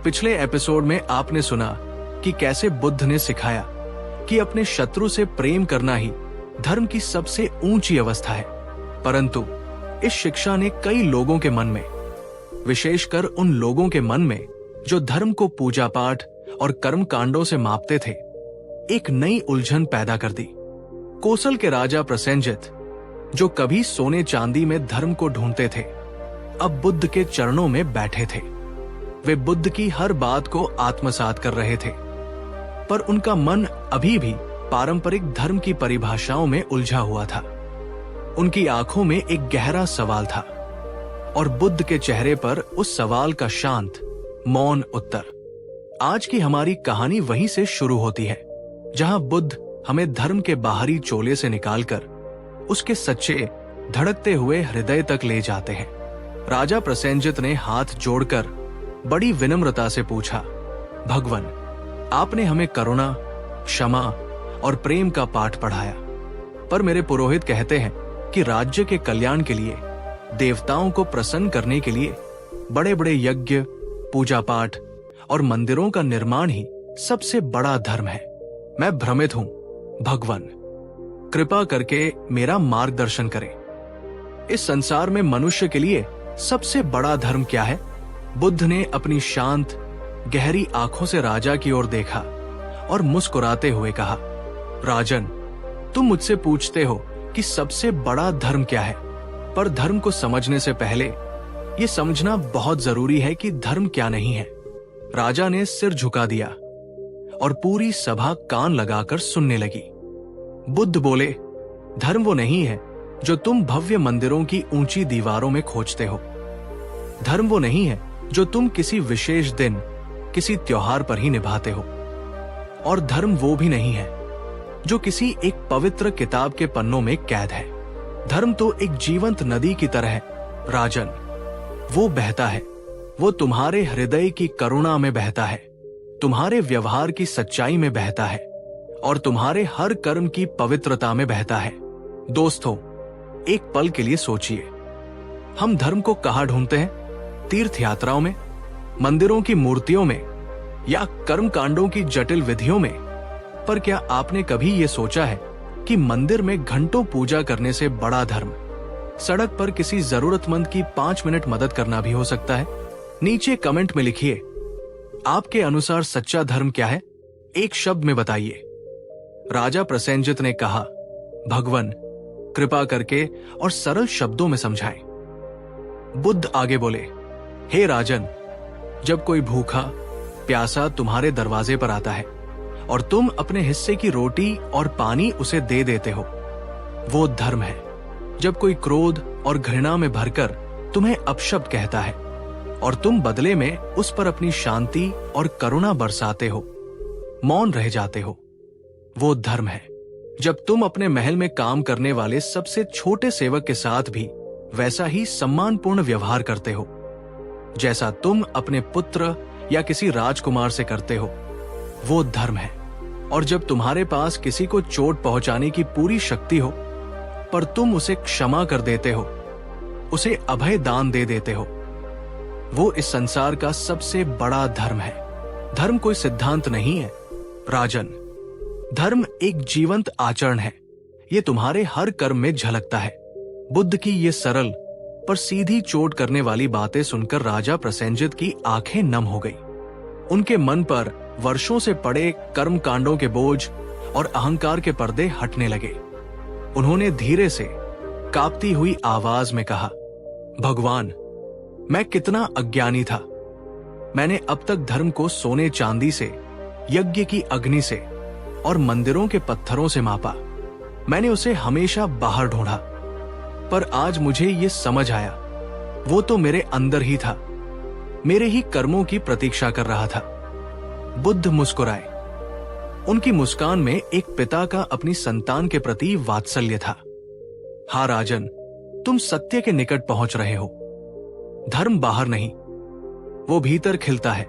पिछले एपिसोड में आपने सुना कि कैसे बुद्ध ने सिखाया कि अपने शत्रु से प्रेम करना ही धर्म की सबसे ऊंची अवस्था है। परंतु इस शिक्षा ने कई लोगों के मन में, विशेषकर उन लोगों के मन में जो धर्म को पूजा पाठ और कर्म कांडों से मापते थे, एक नई उलझन पैदा कर दी। कोसल के राजा प्रसेनजित, जो कभी सोने चांदी में धर्म को ढूंढते थे, अब बुद्ध के चरणों में बैठे थे। वे बुद्ध की हर बात को आत्मसात कर रहे थे, पर उनका मन अभी भी पारंपरिक धर्म की परिभाषाओं में उलझा हुआ था। उनकी आंखों में एक गहरा सवाल था और बुद्ध के चेहरे पर उस सवाल का शांत, मौन उत्तर। आज की हमारी कहानी वहीं से शुरू होती है जहां बुद्ध हमें धर्म के बाहरी चोले से निकालकर उसके सच्चे, धड़कते हुए हृदय तक ले जाते हैं। राजा प्रसेनजित ने हाथ जोड़कर बड़ी विनम्रता से पूछा, भगवान, आपने हमें करुणा, क्षमा और प्रेम का पाठ पढ़ाया, पर मेरे पुरोहित कहते हैं कि राज्य के कल्याण के लिए, देवताओं को प्रसन्न करने के लिए बड़े बड़े यज्ञ, पूजा पाठ और मंदिरों का निर्माण ही सबसे बड़ा धर्म है। मैं भ्रमित हूं, भगवान, कृपा करके मेरा मार्गदर्शन करें। इस संसार में मनुष्य के लिए सबसे बड़ा धर्म क्या है? बुद्ध ने अपनी शांत, गहरी आंखों से राजा की ओर देखा और मुस्कुराते हुए कहा, राजन, तुम मुझसे पूछते हो कि सबसे बड़ा धर्म क्या है, पर धर्म को समझने से पहले ये समझना बहुत जरूरी है कि धर्म क्या नहीं है। राजा ने सिर झुका दिया और पूरी सभा कान लगाकर सुनने लगी। बुद्ध बोले, धर्म वो नहीं है जो तुम भव्य मंदिरों की ऊंची दीवारों में खोजते हो। धर्म वो नहीं है जो तुम किसी विशेष दिन, किसी त्योहार पर ही निभाते हो। और धर्म वो भी नहीं है जो किसी एक पवित्र किताब के पन्नों में कैद है। धर्म तो एक जीवंत नदी की तरह है राजन। वो बहता है, वो तुम्हारे हृदय की करुणा में बहता है, तुम्हारे व्यवहार की सच्चाई में बहता है और तुम्हारे हर कर्म की पवित्रता में बहता है। दोस्तों, एक पल के लिए सोचिए, हम धर्म को कहाँ ढूंढते हैं? तीर्थ यात्राओं में, मंदिरों की मूर्तियों में या कर्म कांडों की जटिल विधियों में? पर क्या आपने कभी यह सोचा है कि मंदिर में घंटों पूजा करने से बड़ा धर्म सड़क पर किसी जरूरतमंद की 5 मिनट मदद करना भी हो सकता है? नीचे कमेंट में लिखिए, आपके अनुसार सच्चा धर्म क्या है? एक शब्द में बताइए। राजा प्रसेनजित ने कहा, भगवान कृपा करके और सरल शब्दों में समझाएं। बुद्ध आगे बोले, हे राजन, जब कोई भूखा प्यासा तुम्हारे दरवाजे पर आता है और तुम अपने हिस्से की रोटी और पानी उसे दे देते हो, वो धर्म है। जब कोई क्रोध और घृणा में भरकर तुम्हें अपशब्द कहता है और तुम बदले में उस पर अपनी शांति और करुणा बरसाते हो, मौन रह जाते हो, वो धर्म है। जब तुम अपने महल में काम करने वाले सबसे छोटे सेवक के साथ भी वैसा ही सम्मानपूर्ण व्यवहार करते हो जैसा तुम अपने पुत्र या किसी राजकुमार से करते हो, वो धर्म है। और जब तुम्हारे पास किसी को चोट पहुंचाने की पूरी शक्ति हो पर तुम उसे क्षमा कर देते हो, उसे अभय दान दे देते हो, वो इस संसार का सबसे बड़ा धर्म है। धर्म कोई सिद्धांत नहीं है राजन, धर्म एक जीवंत आचरण है। ये तुम्हारे हर कर्म में झलकता है। बुद्ध की ये सरल पर सीधी चोट करने वाली बातें सुनकर राजा प्रसेनजित की आंखें नम हो गई। उनके मन पर वर्षों से पड़े कर्म कांडों के बोझ और अहंकार के पर्दे हटने लगे। उन्होंने धीरे से कांपती हुई आवाज में कहा, भगवान, मैं कितना अज्ञानी था। मैंने अब तक धर्म को सोने चांदी से, यज्ञ की अग्नि से और मंदिरों के पत्थरों से मापा। मैंने उसे हमेशा बाहर ढूंढा, पर आज मुझे ये समझ आया, वो तो मेरे अंदर ही था, मेरे ही कर्मों की प्रतीक्षा कर रहा था। बुद्ध मुस्कुराए। उनकी मुस्कान में एक पिता का अपनी संतान के प्रति वात्सल्य था। हाँ राजन, तुम सत्य के निकट पहुंच रहे हो। धर्म बाहर नहीं, वो भीतर खिलता है।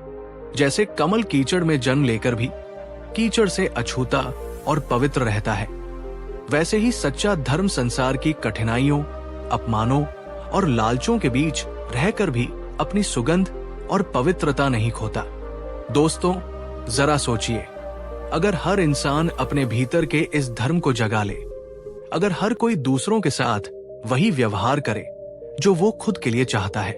जैसे कमल कीचड़ में जन्म लेकर भी कीचड़ से अछूता और पवित्र रहता है, वैसे ही सच्चा धर्म संसार की कठिनाइयों, अपमानों और लालचों के बीच रहकर भी अपनी सुगंध और पवित्रता नहीं खोता। दोस्तों, जरा सोचिए, अगर हर इंसान अपने भीतर के इस धर्म को जगा ले, अगर हर कोई दूसरों के साथ वही व्यवहार करे जो वो खुद के लिए चाहता है,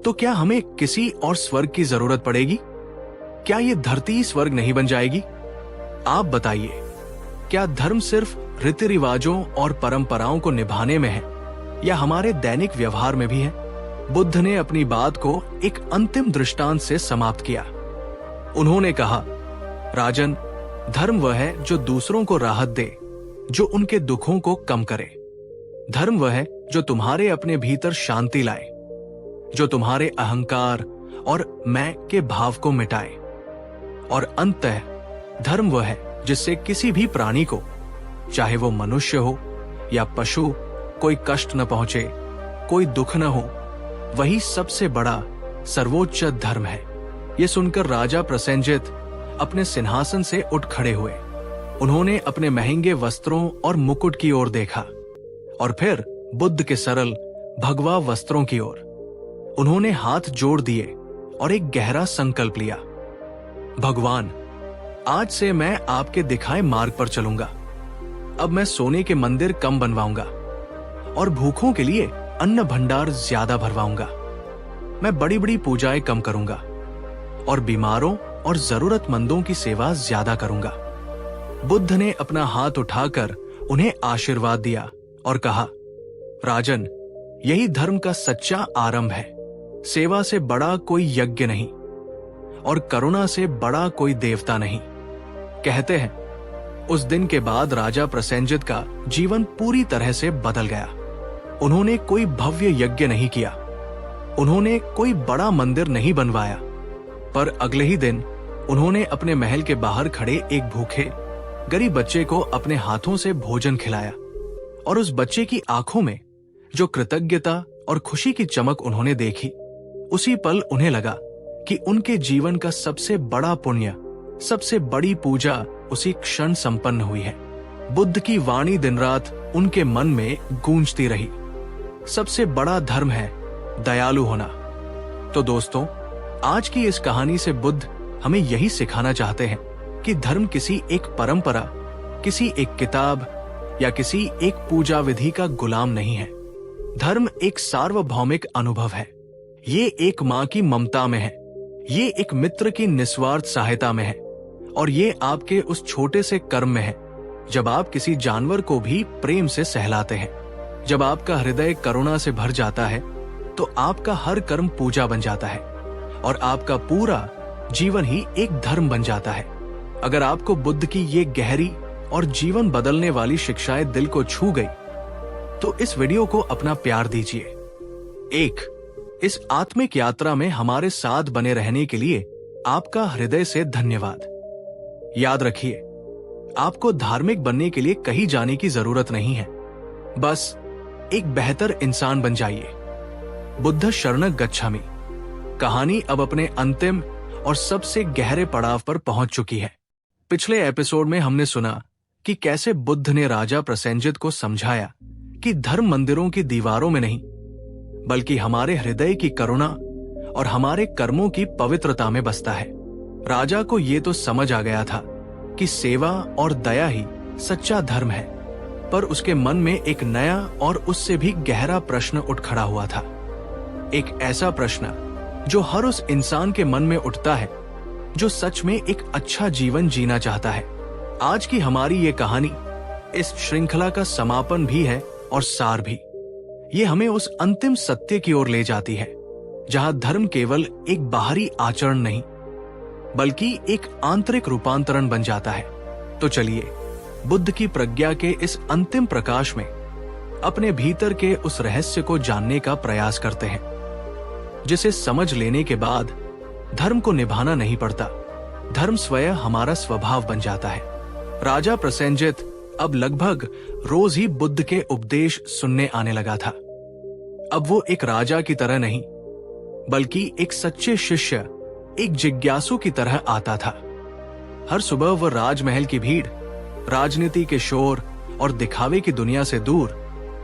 तो क्या हमें किसी और स्वर्ग की जरूरत पड़ेगी? क्या ये धरती स्वर्ग नहीं बन जाएगी? आप बताइए, क्या धर्म सिर्फ रीति रिवाजों और परंपराओं को निभाने में है या हमारे दैनिक व्यवहार में भी है? बुद्ध ने अपनी बात को एक अंतिम दृष्टांत से समाप्त किया। उन्होंने कहा, राजन, धर्म वह है जो दूसरों को राहत दे, जो उनके दुखों को कम करे। धर्म वह है जो तुम्हारे अपने भीतर शांति लाए, जो तुम्हारे अहंकार और मैं के भाव को मिटाए। और अंततः धर्म वह है जिससे किसी भी प्राणी को, चाहे वो मनुष्य हो या पशु, कोई कष्ट न पहुंचे, कोई दुख न हो। वही सबसे बड़ा सर्वोच्च धर्म है। ये सुनकर राजा प्रसेनजित अपने सिंहासन से उठ खड़े हुए। उन्होंने अपने महंगे वस्त्रों और मुकुट की ओर देखा और फिर बुद्ध के सरल भगवा वस्त्रों की ओर। उन्होंने हाथ जोड़ दिए और एक गहरा संकल्प लिया, भगवान, आज से मैं आपके दिखाए मार्ग पर चलूंगा। अब मैं सोने के मंदिर कम बनवाऊंगा और भूखों के लिए अन्न भंडार ज्यादा भरवाऊंगा। मैं बड़ी बड़ी पूजाएं कम करूंगा और बीमारों और जरूरतमंदों की सेवा ज्यादा करूंगा। बुद्ध ने अपना हाथ उठाकर उन्हें आशीर्वाद दिया और कहा, राजन, यही धर्म का सच्चा आरंभ है। सेवा से बड़ा कोई यज्ञ नहीं और करुणा से बड़ा कोई देवता नहीं। कहते हैं उस दिन के बाद राजा प्रसेनजित का जीवन पूरी तरह से बदल गया। उन्होंने कोई भव्य यज्ञ नहीं किया, उन्होंने कोई बड़ा मंदिर नहीं बनवाया, पर अगले ही दिन उन्होंने अपने महल के बाहर खड़े एक भूखे गरीब बच्चे को अपने हाथों से भोजन खिलाया। और उस बच्चे की आंखों में जो कृतज्ञता और खुशी की चमक उन्होंने देखी, उसी पल उन्हें लगा कि उनके जीवन का सबसे बड़ा पुण्य, सबसे बड़ी पूजा उसी क्षण संपन्न हुई है। बुद्ध की वाणी दिन रात उनके मन में गूंजती रही। सबसे बड़ा धर्म है दयालु होना। तो दोस्तों, आज की इस कहानी से बुद्ध हमें यही सिखाना चाहते हैं कि धर्म किसी एक परंपरा, किसी एक किताब या किसी एक पूजा विधि का गुलाम नहीं है। धर्म एक सार्वभौमिक अनुभव है। ये एक माँ की ममता में है, ये एक मित्र की निस्वार्थ सहायता में है, और ये आपके उस छोटे से कर्म में है जब आप किसी जानवर को भी प्रेम से सहलाते हैं। जब आपका हृदय करुणा से भर जाता है तो आपका हर कर्म पूजा बन जाता है और आपका पूरा जीवन ही एक धर्म बन जाता है। अगर आपको बुद्ध की ये गहरी और जीवन बदलने वाली शिक्षाएं दिल को छू गई तो इस वीडियो को अपना प्यार दीजिए। इस आत्मिक यात्रा में हमारे साथ बने रहने के लिए आपका हृदय से धन्यवाद। याद रखिए, आपको धार्मिक बनने के लिए कहीं जाने की जरूरत नहीं है, बस एक बेहतर इंसान बन जाइए। बुद्ध शरणं गच्छामि कहानी अब अपने अंतिम और सबसे गहरे पड़ाव पर पहुंच चुकी है। पिछले एपिसोड में हमने सुना कि कैसे बुद्ध ने राजा प्रसेनजित को समझाया कि धर्म मंदिरों की दीवारों में नहीं, बल्कि हमारे हृदय की करुणा और हमारे कर्मों की पवित्रता में बसता है। राजा को ये तो समझ आ गया था कि सेवा और दया ही सच्चा धर्म है, पर उसके मन में एक नया और उससे भी गहरा प्रश्न उठ खड़ा हुआ था। एक ऐसा प्रश्न जो हर उस इंसान के मन में उठता है जो सच में एक अच्छा जीवन जीना चाहता है। आज की हमारी ये कहानी इस श्रृंखला का समापन भी है और सार भी। ये हमें उस अंतिम सत्य की ओर ले जाती है जहां धर्म केवल एक बाहरी आचरण नहीं, बल्कि एक आंतरिक रूपांतरण बन जाता है। तो चलिए बुद्ध की प्रज्ञा के इस अंतिम प्रकाश में अपने भीतर के उस रहस्य को जानने का प्रयास करते हैं, जिसे समझ लेने के बाद धर्म को निभाना नहीं पड़ता, धर्म स्वयं हमारा स्वभाव बन जाता है। राजा प्रसेनजित अब लगभग रोज ही बुद्ध के उपदेश सुनने आने लगा था। अब वो एक राजा की तरह नहीं, बल्कि एक सच्चे शिष्य, एक जिज्ञासु की तरह आता था। हर सुबह वह राजमहल की भीड़, राजनीति के शोर और दिखावे की दुनिया से दूर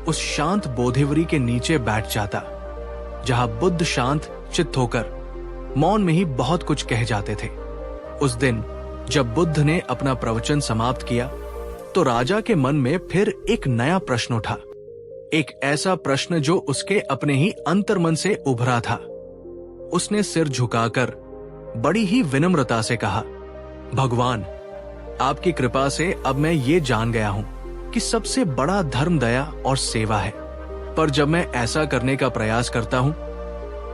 उस शांत बोधिवरी के नीचे बैठ जाता, जहां बुद्ध शांत चित्त होकर मौन में ही बहुत कुछ कह जाते थे। उस दिन जब बुद्ध ने अपना प्रवचन समाप्त किया तो राजा के मन में फिर एक नया प्रश्न उठा, एक ऐसा प्रश्न जो उसके अपने ही अंतर्मन से उभरा था। उसने सिर झुकाकर बड़ी ही विनम्रता से कहा, भगवान, आपकी कृपा से अब मैं ये जान गया हूं कि सबसे बड़ा धर्म दया और सेवा है, पर जब मैं ऐसा करने का प्रयास करता हूं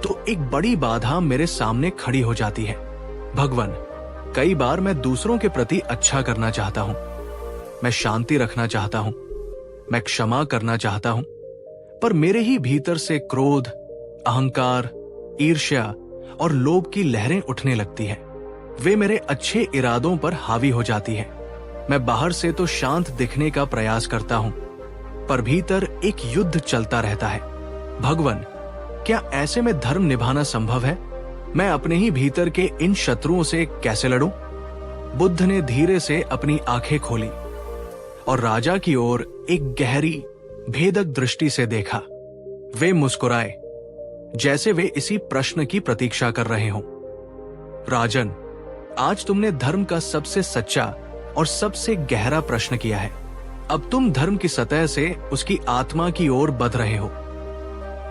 तो एक बड़ी बाधा मेरे सामने खड़ी हो जाती है। भगवान, कई बार मैं दूसरों के प्रति अच्छा करना चाहता हूं, मैं शांति रखना चाहता हूं, मैं क्षमा करना चाहता हूं, पर मेरे ही भीतर से क्रोध, अहंकार, ईर्ष्या और लोभ की लहरें उठने लगती हैं। वे मेरे अच्छे इरादों पर हावी हो जाती हैं। मैं बाहर से तो शांत दिखने का प्रयास करता हूं, पर भीतर एक युद्ध चलता रहता है। भगवान, क्या ऐसे में धर्म निभाना संभव है? मैं अपने ही भीतर के इन शत्रुओं से कैसे लड़ूं? बुद्ध ने धीरे से अपनी आंखें खोली और राजा की ओर एक गहरी, भेदक दृष्टि से देखा। वे मुस्कुराए, जैसे वे इसी प्रश्न की प्रतीक्षा कर रहे हों। राजन, आज तुमने धर्म का सबसे सच्चा और सबसे गहरा प्रश्न किया है। अब तुम धर्म की सतह से उसकी आत्मा की ओर बढ़ रहे हो।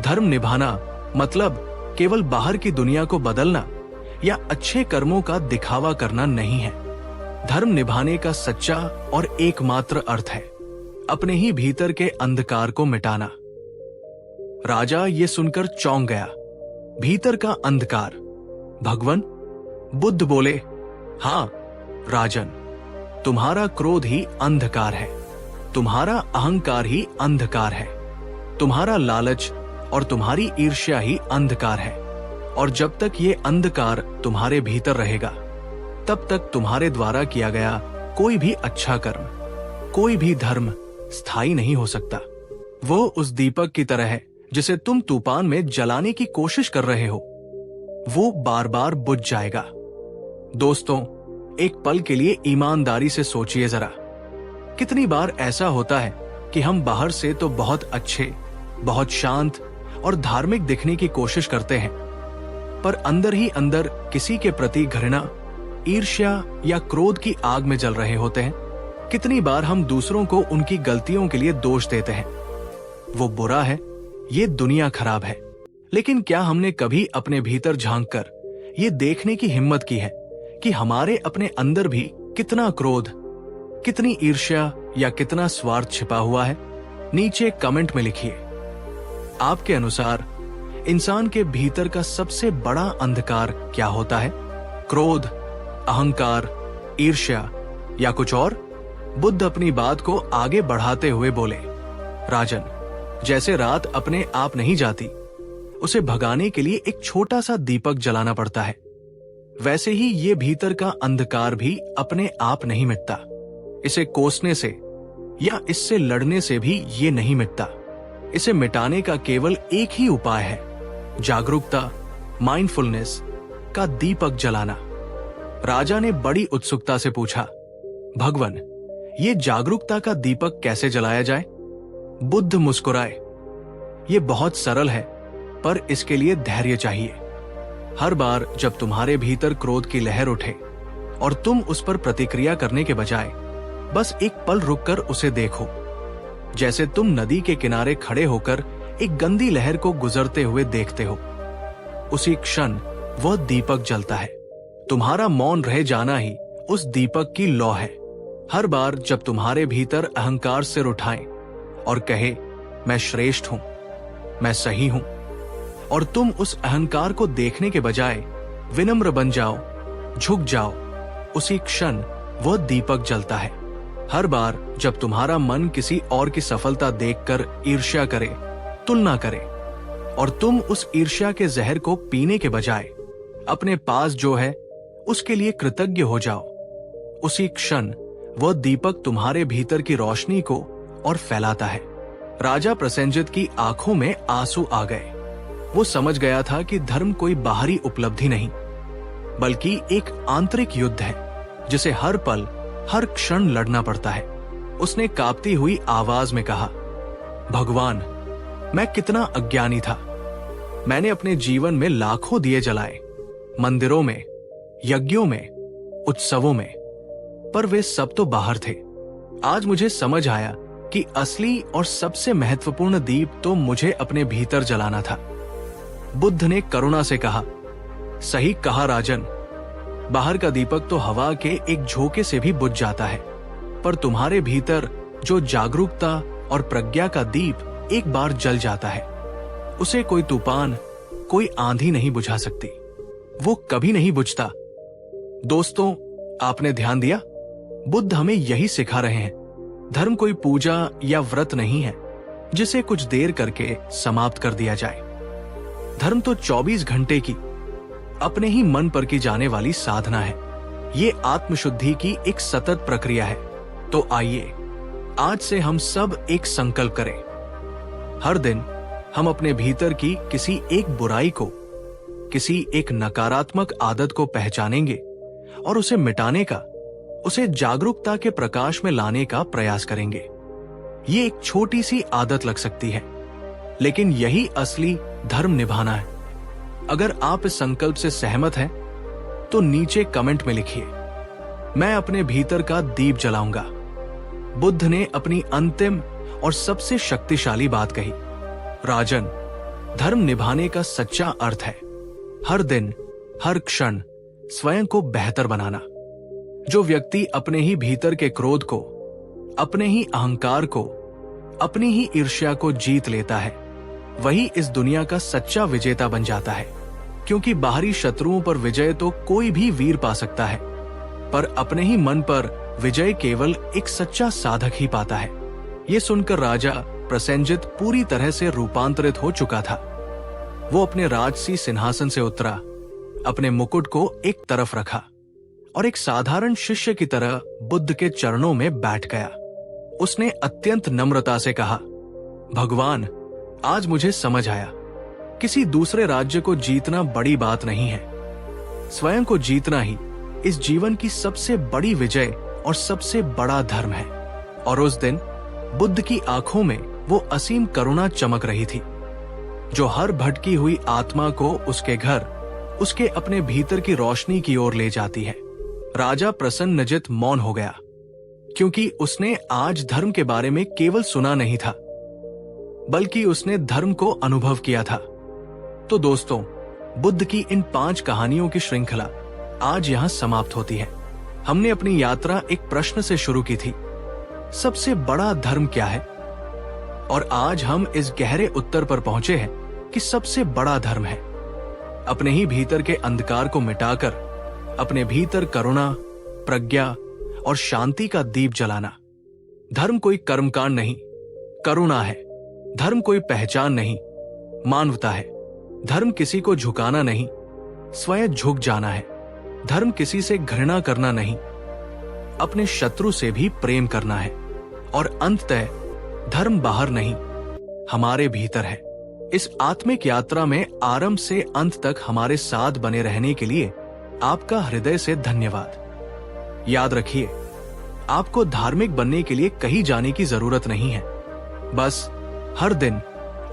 धर्म निभाना मतलब केवल बाहर की दुनिया को बदलना या अच्छे कर्मों का दिखावा करना नहीं है। धर्म निभाने का सच्चा और एकमात्र अर्थ है अपने ही भीतर के अंधकार को मिटाना। राजा ये सुनकर चौंक गया। भीतर का अंधकार? भगवान? बुद्ध बोले, हाँ राजन, तुम्हारा क्रोध ही अंधकार है, तुम्हारा अहंकार ही अंधकार है, तुम्हारा लालच और तुम्हारी ईर्ष्या ही अंधकार है। और जब तक ये अंधकार तुम्हारे भीतर रहेगा, तब तक तुम्हारे द्वारा किया गया कोई भी अच्छा कर्म, कोई भी धर्म स्थायी नहीं हो सकता। वो उस दीपक की तरह है जिसे तुम तूफान में जलाने की कोशिश कर रहे हो, वो बार बार बुझ जाएगा। दोस्तों, एक पल के लिए ईमानदारी से सोचिए जरा, कितनी बार ऐसा होता है कि हम बाहर से तो बहुत अच्छे, बहुत शांत और धार्मिक दिखने की कोशिश करते हैं, पर अंदर ही अंदर किसी के प्रति घृणा, ईर्ष्या या क्रोध की आग में जल रहे होते हैं। कितनी बार हम दूसरों को उनकी गलतियों के लिए दोष देते हैं, वो बुरा है, ये दुनिया खराब है। लेकिन क्या हमने कभी अपने भीतर झांककर ये देखने की हिम्मत की है कि हमारे अपने अंदर भी कितना क्रोध, कितनी ईर्ष्या या कितना स्वार्थ छिपा हुआ है? नीचे कमेंट में लिखिए। आपके अनुसार इंसान के भीतर का सबसे बड़ा अंधकार क्या होता है? क्रोध, अहंकार, ईर्ष्या या कुछ और? बुद्ध अपनी बात को आगे बढ़ाते हुए बोले, राजन, जैसे रात अपने आप नहीं जाती, उसे भगाने के लिए एक छोटा सा दीपक जलाना पड़ता है, वैसे ही ये भीतर का अंधकार भी अपने आप नहीं मिटता। इसे कोसने से या इससे लड़ने से भी ये नहीं मिटता। इसे मिटाने का केवल एक ही उपाय है, जागरूकता, माइंडफुलनेस का दीपक जलाना। राजा ने बड़ी उत्सुकता से पूछा, भगवान, ये जागरूकता का दीपक कैसे जलाया जाए? बुद्ध मुस्कुराए, ये बहुत सरल है, पर इसके लिए धैर्य चाहिए। हर बार जब तुम्हारे भीतर क्रोध की लहर उठे और तुम उस पर प्रतिक्रिया करने के बजाय बस एक पल रुककर उसे देखो, जैसे तुम नदी के किनारे खड़े होकर एक गंदी लहर को गुजरते हुए देखते हो, उसी क्षण वह दीपक जलता है। तुम्हारा मौन रह जाना ही उस दीपक की लौ है। हर बार जब तुम्हारे भीतर अहंकार सिर उठाए और कहे, मैं श्रेष्ठ हूं, मैं सही हूं, और तुम उस अहंकार को देखने के बजाय विनम्र बन जाओ, झुक जाओ, उसी क्षण वह दीपक जलता है। हर बार जब तुम्हारा मन किसी और की सफलता देखकर ईर्ष्या करे, तुलना करे, और तुम उस ईर्ष्या के जहर को पीने के बजाय अपने पास जो है उसके लिए कृतज्ञ हो जाओ, उसी क्षण वह दीपक तुम्हारे भीतर की रोशनी को और फैलाता है। राजा प्रसेनजित की आंखों में आंसू आ गए। वो समझ गया था कि धर्म कोई बाहरी उपलब्धि नहीं, बल्कि एक आंतरिक युद्ध है जिसे हर पल, हर क्षण लड़ना पड़ता है। उसने कांपती हुई आवाज में कहा, भगवान, मैं कितना अज्ञानी था। मैंने अपने जीवन में लाखों दिए जलाए, मंदिरों में, यज्ञों में, उत्सवों में, पर वे सब तो बाहर थे। आज मुझे समझ आया कि असली और सबसे महत्वपूर्ण दीप तो मुझे अपने भीतर जलाना था। बुद्ध ने करुणा से कहा, सही कहा राजन, बाहर का दीपक तो हवा के एक झोंके से भी बुझ जाता है, पर तुम्हारे भीतर जो जागरूकता और प्रज्ञा का दीप एक बार जल जाता है, उसे कोई तूफान, कोई आंधी नहीं बुझा सकती। वो कभी नहीं बुझता। दोस्तों, आपने ध्यान दिया? बुद्ध हमें यही सिखा रहे हैं। धर्म कोई पूजा या व्रत नहीं है जिसे कुछ देर करके समाप्त कर दिया जाए। धर्म तो 24 घंटे की, अपने ही मन पर की जाने वाली साधना है। ये आत्मशुद्धि की एक सतत प्रक्रिया है। तो आइए आज से हम सब एक संकल्प करें। हर दिन हम अपने भीतर की किसी एक बुराई को, किसी एक नकारात्मक आदत को पहचानेंगे और उसे मिटाने का, उसे जागरूकता के प्रकाश में लाने का प्रयास करेंगे। ये एक छोटी सी आदत लग सकती है, लेकिन यही असली धर्म निभाना है। अगर आप इस संकल्प से सहमत हैं, तो नीचे कमेंट में लिखिए, मैं अपने भीतर का दीप जलाऊंगा। बुद्ध ने अपनी अंतिम और सबसे शक्तिशाली बात कही, राजन, धर्म निभाने का सच्चा अर्थ है हर दिन, हर क्षण स्वयं को बेहतर बनाना। जो व्यक्ति अपने ही भीतर के क्रोध को, अपने ही अहंकार को अपनी ही ईर्ष्या को जीत लेता है, वही इस दुनिया का सच्चा विजेता बन जाता है। क्योंकि बाहरी शत्रुओं पर विजय तो कोई भी वीर पा सकता है, पर अपने ही मन पर विजय केवल एक सच्चा साधक ही पाता है। ये सुनकर राजा प्रसेनजित पूरी तरह से रूपांतरित हो चुका था। वो अपने राजसी सिंहासन से उतरा, अपने मुकुट को एक तरफ रखा और एक साधारण शिष्य की तरह बुद्ध के चरणों में बैठ गया। उसने अत्यंत नम्रता से कहा, भगवान, आज मुझे समझ आया, किसी दूसरे राज्य को जीतना बड़ी बात नहीं है। स्वयं को जीतना ही इस जीवन की सबसे बड़ी विजय और सबसे बड़ा धर्म है। और उस दिन बुद्ध की आंखों में वो असीम करुणा चमक रही थी, जो हर भटकी हुई आत्मा को उसके घर, उसके अपने भीतर की रोशनी की ओर ले जाती है। राजा प्रसन्नजित मौन हो गया, क्योंकि उसने आज धर्म के बारे में केवल सुना नहीं था, बल्कि उसने धर्म को अनुभव किया था। तो दोस्तों, बुद्ध की इन 5 कहानियों की श्रृंखला आज यहां समाप्त होती है। हमने अपनी यात्रा एक प्रश्न से शुरू की थी, सबसे बड़ा धर्म क्या है? और आज हम इस गहरे उत्तर पर पहुंचे हैं कि सबसे बड़ा धर्म है अपने ही भीतर के अंधकार को मिटाकर अपने भीतर करुणा, प्रज्ञा और शांति का दीप जलाना। धर्म कोई कर्मकांड नहीं, करुणा है। धर्म कोई पहचान नहीं, मानवता है। धर्म किसी को झुकाना नहीं, स्वयं झुक जाना है। धर्म किसी से घृणा करना नहीं, अपने शत्रु से भी प्रेम करना है। और अंततः धर्म बाहर नहीं, हमारे भीतर है। इस आत्मिक यात्रा में आरंभ से अंत तक हमारे साथ बने रहने के लिए आपका हृदय से धन्यवाद। याद रखिए, आपको धार्मिक बनने के लिए कहीं जाने की जरूरत नहीं है। बस हर दिन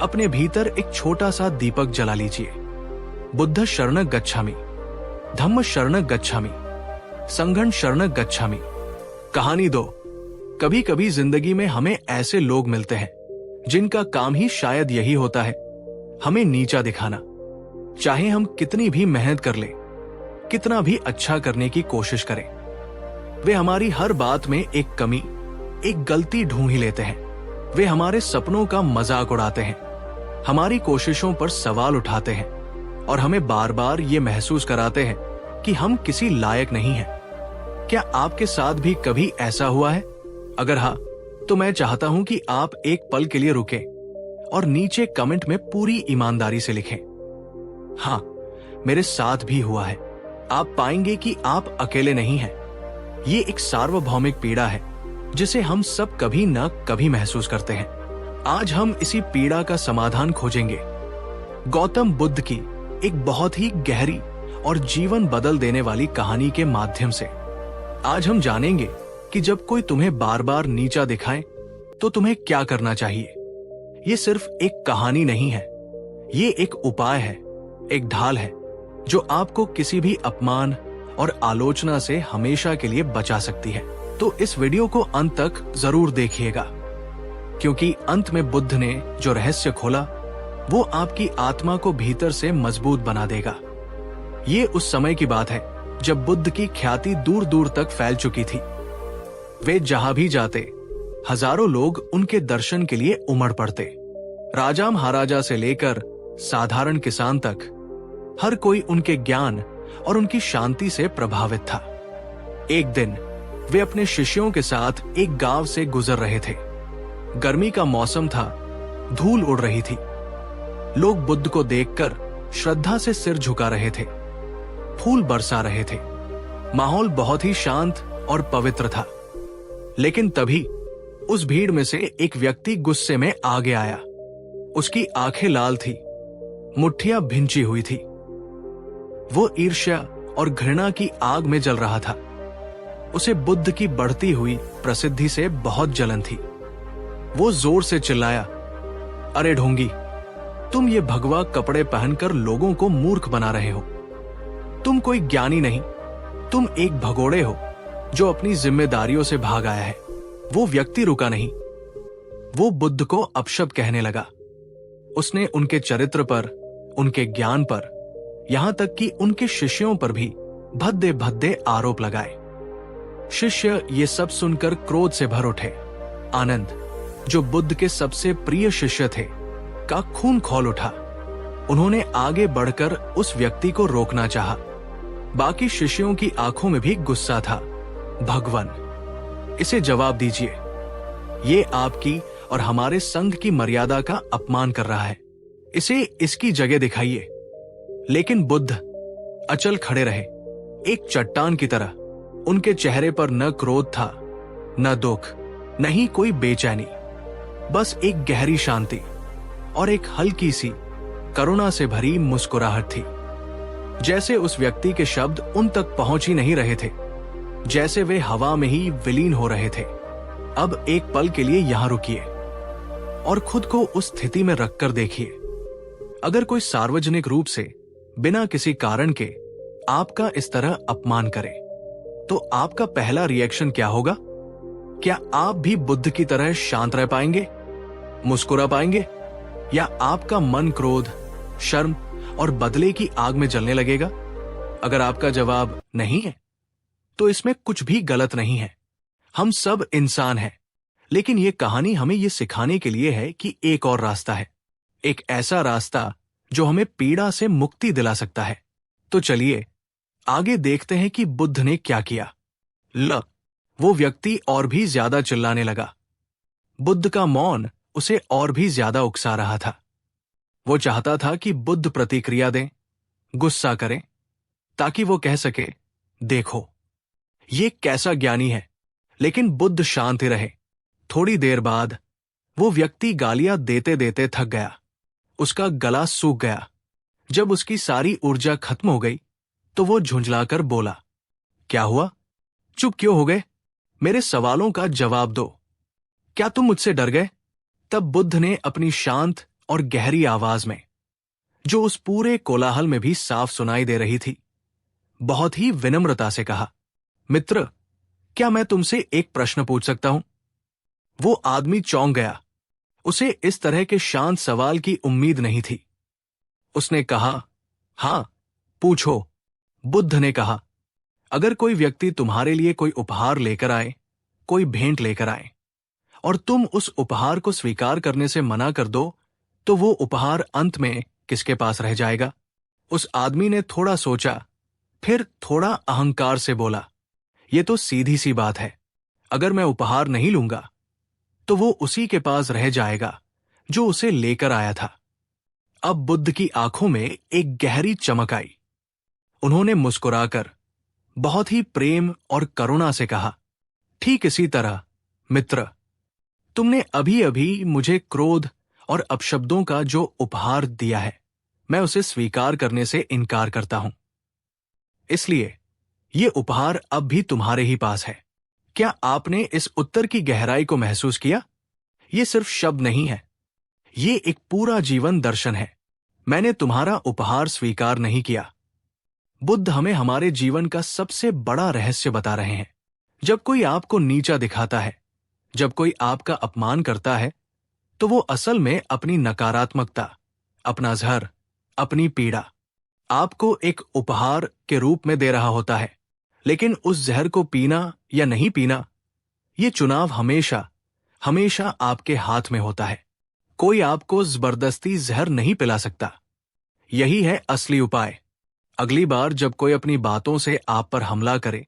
अपने भीतर एक छोटा सा दीपक जला लीजिए। बुद्ध शरण गच्छामि, धम्म शरण गच्छामि, संघं शरण गच्छामि। कहानी 2। कभी कभी जिंदगी में हमें ऐसे लोग मिलते हैं जिनका काम ही शायद यही होता है, हमें नीचा दिखाना। चाहे हम कितनी भी मेहनत कर लें, कितना भी अच्छा करने की कोशिश करें, वे हमारी हर बात में एक कमी, एक गलती ढूंढ ही लेते हैं। वे हमारे सपनों का मजाक उड़ाते हैं, हमारी कोशिशों पर सवाल उठाते हैं और हमें बार बार ये महसूस कराते हैं कि हम किसी लायक नहीं हैं। क्या आपके साथ भी कभी ऐसा हुआ है? अगर हाँ, तो मैं चाहता हूं कि आप एक पल के लिए रुकें और नीचे कमेंट में पूरी ईमानदारी से लिखें, हाँ, मेरे साथ भी हुआ है। आप पाएंगे कि आप अकेले नहीं हैं। ये एक सार्वभौमिक पीड़ा है जिसे हम सब कभी न कभी महसूस करते हैं। आज हम इसी पीड़ा का समाधान खोजेंगे, गौतम बुद्ध की एक बहुत ही गहरी और जीवन बदल देने वाली कहानी के माध्यम से। आज हम जानेंगे कि जब कोई तुम्हें बार बार नीचा दिखाए तो तुम्हें क्या करना चाहिए। ये सिर्फ एक कहानी नहीं है, ये एक उपाय है, एक ढाल है जो आपको किसी भी अपमान और आलोचना से हमेशा के लिए बचा सकती है। तो इस वीडियो को अंत तक जरूर देखिएगा, क्योंकि अंत में बुद्ध ने जो रहस्य खोला वो आपकी आत्मा को भीतर से मजबूत बना देगा। ये उस समय की बात है जब बुद्ध की ख्याति दूर दूर तक फैल चुकी थी। वे जहां भी जाते, हजारों लोग उनके दर्शन के लिए उमड़ पड़ते। राजा महाराजा से लेकर साधारण किसान तक, हर कोई उनके ज्ञान और उनकी शांति से प्रभावित था। एक दिन वे अपने शिष्यों के साथ एक गांव से गुजर रहे थे। गर्मी का मौसम था, धूल उड़ रही थी। लोग बुद्ध को देखकर श्रद्धा से सिर झुका रहे थे, फूल बरसा रहे थे। माहौल बहुत ही शांत और पवित्र था। लेकिन तभी उस भीड़ में से एक व्यक्ति गुस्से में आगे आया। उसकी आंखें लाल थी, मुट्ठियां भिंची हुई थी। वो ईर्ष्या और घृणा की आग में जल रहा था। उसे बुद्ध की बढ़ती हुई प्रसिद्धि से बहुत जलन थी। वो जोर से चिल्लाया, अरे ढोंगी, तुम ये भगवा कपड़े पहनकर लोगों को मूर्ख बना रहे हो। तुम कोई ज्ञानी नहीं, तुम एक भगोड़े हो जो अपनी जिम्मेदारियों से भाग आया है। वो व्यक्ति रुका नहीं, वो बुद्ध को अपशब्द कहने लगा। उसने उनके चरित्र पर, उनके ज्ञान पर, यहां तक कि उनके शिष्यों पर भी भद्दे भद्दे आरोप लगाए। शिष्य ये सब सुनकर क्रोध से भर उठे। आनंद, जो बुद्ध के सबसे प्रिय शिष्य थे, का खून खौल उठा। उन्होंने आगे बढ़कर उस व्यक्ति को रोकना चाहा। बाकी शिष्यों की आंखों में भी गुस्सा था। भगवान, इसे जवाब दीजिए। ये आपकी और हमारे संघ की मर्यादा का अपमान कर रहा है। इसे इसकी जगह दिखाइए। लेकिन बुद्ध अचल खड़े रहे, एक चट्टान की तरह। उनके चेहरे पर न क्रोध था, न दुख, न ही कोई बेचैनी, बस एक गहरी शांति और एक हल्की सी करुणा से भरी मुस्कुराहट थी। जैसे उस व्यक्ति के शब्द उन तक पहुंच ही नहीं रहे थे, जैसे वे हवा में ही विलीन हो रहे थे। अब एक पल के लिए यहां रुकिए और खुद को उस स्थिति में रखकर देखिए। अगर कोई सार्वजनिक रूप से बिना किसी कारण के आपका इस तरह अपमान करे, तो आपका पहला रिएक्शन क्या होगा? क्या आप भी बुद्ध की तरह शांत रह पाएंगे, मुस्कुरा पाएंगे, या आपका मन क्रोध, शर्म और बदले की आग में जलने लगेगा? अगर आपका जवाब नहीं है, तो इसमें कुछ भी गलत नहीं है। हम सब इंसान हैं, लेकिन ये कहानी हमें ये सिखाने के लिए है कि एक और रास्ता है, एक ऐसा रास्ता जो हमें पीड़ा से मुक्ति दिला सकता है। तो चलिए आगे देखते हैं कि बुद्ध ने क्या किया। वो व्यक्ति और भी ज्यादा चिल्लाने लगा। बुद्ध का मौन उसे और भी ज्यादा उकसा रहा था। वो चाहता था कि बुद्ध प्रतिक्रिया दें, गुस्सा करें, ताकि वो कह सके, देखो ये कैसा ज्ञानी है। लेकिन बुद्ध शांत ही रहे। थोड़ी देर बाद वो व्यक्ति गालियां देते देते थक गया। उसका गला सूख गया। जब उसकी सारी ऊर्जा खत्म हो गई, तो वो झुंझलाकर बोला, क्या हुआ? चुप क्यों हो गए? मेरे सवालों का जवाब दो। क्या तुम मुझसे डर गए? तब बुद्ध ने अपनी शांत और गहरी आवाज में, जो उस पूरे कोलाहल में भी साफ सुनाई दे रही थी, बहुत ही विनम्रता से कहा, मित्र, क्या मैं तुमसे एक प्रश्न पूछ सकता हूं? वो आदमी चौंक गया। उसे इस तरह के शांत सवाल की उम्मीद नहीं थी। उसने कहा, हां, पूछो। बुद्ध ने कहा, अगर कोई व्यक्ति तुम्हारे लिए कोई उपहार लेकर आए, कोई भेंट लेकर आए, और तुम उस उपहार को स्वीकार करने से मना कर दो, तो वो उपहार अंत में किसके पास रह जाएगा? उस आदमी ने थोड़ा सोचा, फिर थोड़ा अहंकार से बोला, ये तो सीधी सी बात है। अगर मैं उपहार नहीं लूंगा, तो वो उसी के पास रह जाएगा जो उसे लेकर आया था। अब बुद्ध की आंखों में एक गहरी चमक आई। उन्होंने मुस्कुराकर बहुत ही प्रेम और करुणा से कहा, ठीक इसी तरह मित्र, तुमने अभी अभी मुझे क्रोध और अपशब्दों का जो उपहार दिया है, मैं उसे स्वीकार करने से इनकार करता हूं। इसलिए ये उपहार अब भी तुम्हारे ही पास है। क्या आपने इस उत्तर की गहराई को महसूस किया? ये सिर्फ शब्द नहीं है, ये एक पूरा जीवन दर्शन है। मैंने तुम्हारा उपहार स्वीकार नहीं किया। बुद्ध हमें हमारे जीवन का सबसे बड़ा रहस्य बता रहे हैं। जब कोई आपको नीचा दिखाता है, जब कोई आपका अपमान करता है, तो वो असल में अपनी नकारात्मकता, अपना जहर, अपनी पीड़ा आपको एक उपहार के रूप में दे रहा होता है। लेकिन उस जहर को पीना या नहीं पीना, ये चुनाव हमेशा हमेशा आपके हाथ में होता है। कोई आपको जबरदस्ती जहर नहीं पिला सकता। यही है असली उपाय। अगली बार जब कोई अपनी बातों से आप पर हमला करे,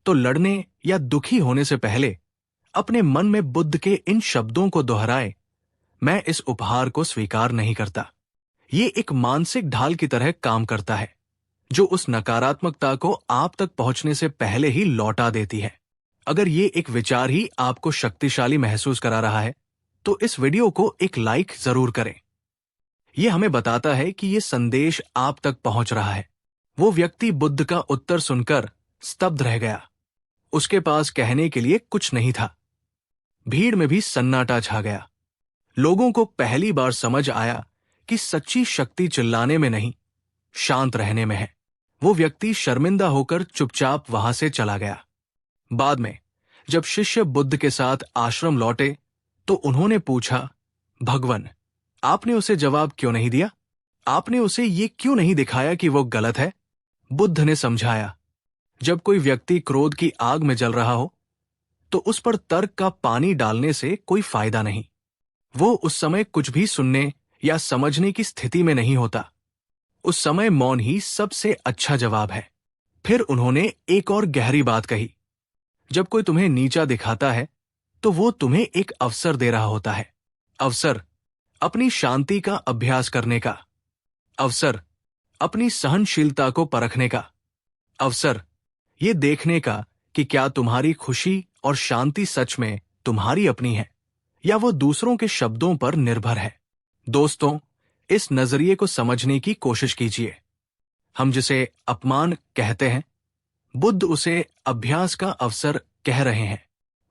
तो लड़ने या दुखी होने से पहले अपने मन में बुद्ध के इन शब्दों को दोहराए, मैं इस उपहार को स्वीकार नहीं करता। ये एक मानसिक ढाल की तरह काम करता है, जो उस नकारात्मकता को आप तक पहुंचने से पहले ही लौटा देती है। अगर ये एक विचार ही आपको शक्तिशाली महसूस करा रहा है, तो इस वीडियो को एक लाइक जरूर करें। यह हमें बताता है कि यह संदेश आप तक पहुंच रहा है। वो व्यक्ति बुद्ध का उत्तर सुनकर स्तब्ध रह गया। उसके पास कहने के लिए कुछ नहीं था। भीड़ में भी सन्नाटा छा गया। लोगों को पहली बार समझ आया कि सच्ची शक्ति चिल्लाने में नहीं, शांत रहने में है। वो व्यक्ति शर्मिंदा होकर चुपचाप वहां से चला गया। बाद में जब शिष्य बुद्ध के साथ आश्रम लौटे, तो उन्होंने पूछा, भगवान, आपने उसे जवाब क्यों नहीं दिया? आपने उसे ये क्यों नहीं दिखाया कि वो गलत है? बुद्ध ने समझाया, जब कोई व्यक्ति क्रोध की आग में जल रहा हो, तो उस पर तर्क का पानी डालने से कोई फायदा नहीं। वो उस समय कुछ भी सुनने या समझने की स्थिति में नहीं होता। उस समय मौन ही सबसे अच्छा जवाब है। फिर उन्होंने एक और गहरी बात कही, जब कोई तुम्हें नीचा दिखाता है तो वो तुम्हें एक अवसर दे रहा होता है। अवसर अपनी शांति का अभ्यास करने का, अवसर अपनी सहनशीलता को परखने का, अवसर ये देखने का कि क्या तुम्हारी खुशी और शांति सच में तुम्हारी अपनी है या वो दूसरों के शब्दों पर निर्भर है। दोस्तों, इस नजरिए को समझने की कोशिश कीजिए। हम जिसे अपमान कहते हैं, बुद्ध उसे अभ्यास का अवसर कह रहे हैं।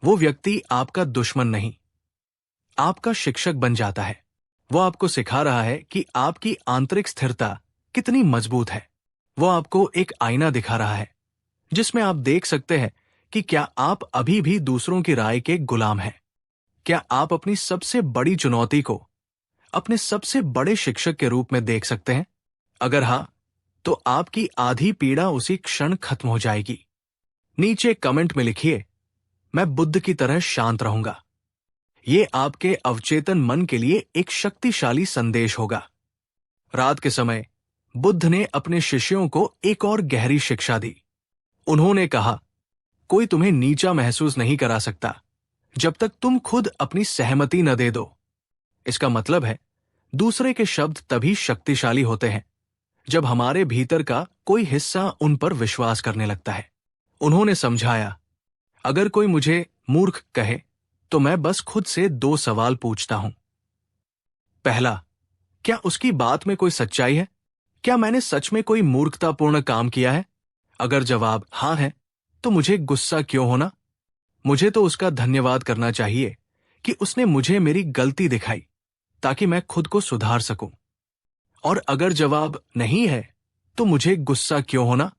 वो व्यक्ति आपका दुश्मन नहीं, आपका शिक्षक बन जाता है। वो आपको सिखा रहा है कि आपकी आंतरिक स्थिरता कितनी मजबूत है। वो आपको एक आईना दिखा रहा है जिसमें आप देख सकते हैं कि क्या आप अभी भी दूसरों की राय के गुलाम हैं। क्या आप अपनी सबसे बड़ी चुनौती को अपने सबसे बड़े शिक्षक के रूप में देख सकते हैं? अगर हाँ, तो आपकी आधी पीड़ा उसी क्षण खत्म हो जाएगी। नीचे कमेंट में लिखिए, मैं बुद्ध की तरह शांत रहूंगा। ये आपके अवचेतन मन के लिए एक शक्तिशाली संदेश होगा। रात के समय बुद्ध ने अपने शिष्यों को एक और गहरी शिक्षा दी। उन्होंने कहा, कोई तुम्हें नीचा महसूस नहीं करा सकता जब तक तुम खुद अपनी सहमति न दे दो। इसका मतलब है, दूसरे के शब्द तभी शक्तिशाली होते हैं जब हमारे भीतर का कोई हिस्सा उन पर विश्वास करने लगता है। उन्होंने समझाया, अगर कोई मुझे मूर्ख कहे तो मैं बस खुद से 2 सवाल पूछता हूं। पहला, क्या उसकी बात में कोई सच्चाई है? क्या मैंने सच में कोई मूर्खतापूर्ण काम किया है? अगर जवाब हां है, तो मुझे गुस्सा क्यों होना? मुझे तो उसका धन्यवाद करना चाहिए कि उसने मुझे मेरी गलती दिखाई ताकि मैं खुद को सुधार सकूं। और अगर जवाब नहीं है, तो मुझे गुस्सा क्यों होना?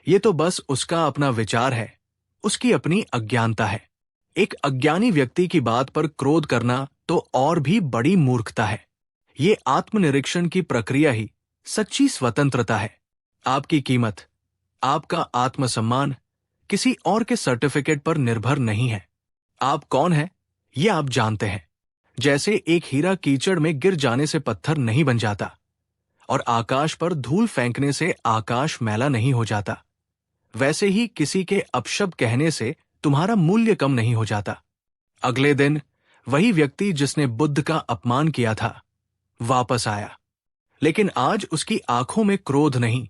ये तो बस उसका अपना विचार है, उसकी अपनी अज्ञानता है। एक अज्ञानी व्यक्ति की बात पर क्रोध करना तो और भी बड़ी मूर्खता है। ये आत्मनिरीक्षण की प्रक्रिया ही सच्ची स्वतंत्रता है। आपकी कीमत, आपका आत्मसम्मान किसी और के सर्टिफिकेट पर निर्भर नहीं है। आप कौन हैं, ये आप जानते हैं। जैसे एक हीरा कीचड़ में गिर जाने से पत्थर नहीं बन जाता और आकाश पर धूल फेंकने से आकाश मैला नहीं हो जाता, वैसे ही किसी के अपशब्द कहने से तुम्हारा मूल्य कम नहीं हो जाता। अगले दिन वही व्यक्ति जिसने बुद्ध का अपमान किया था वापस आया, लेकिन आज उसकी आंखों में क्रोध नहीं,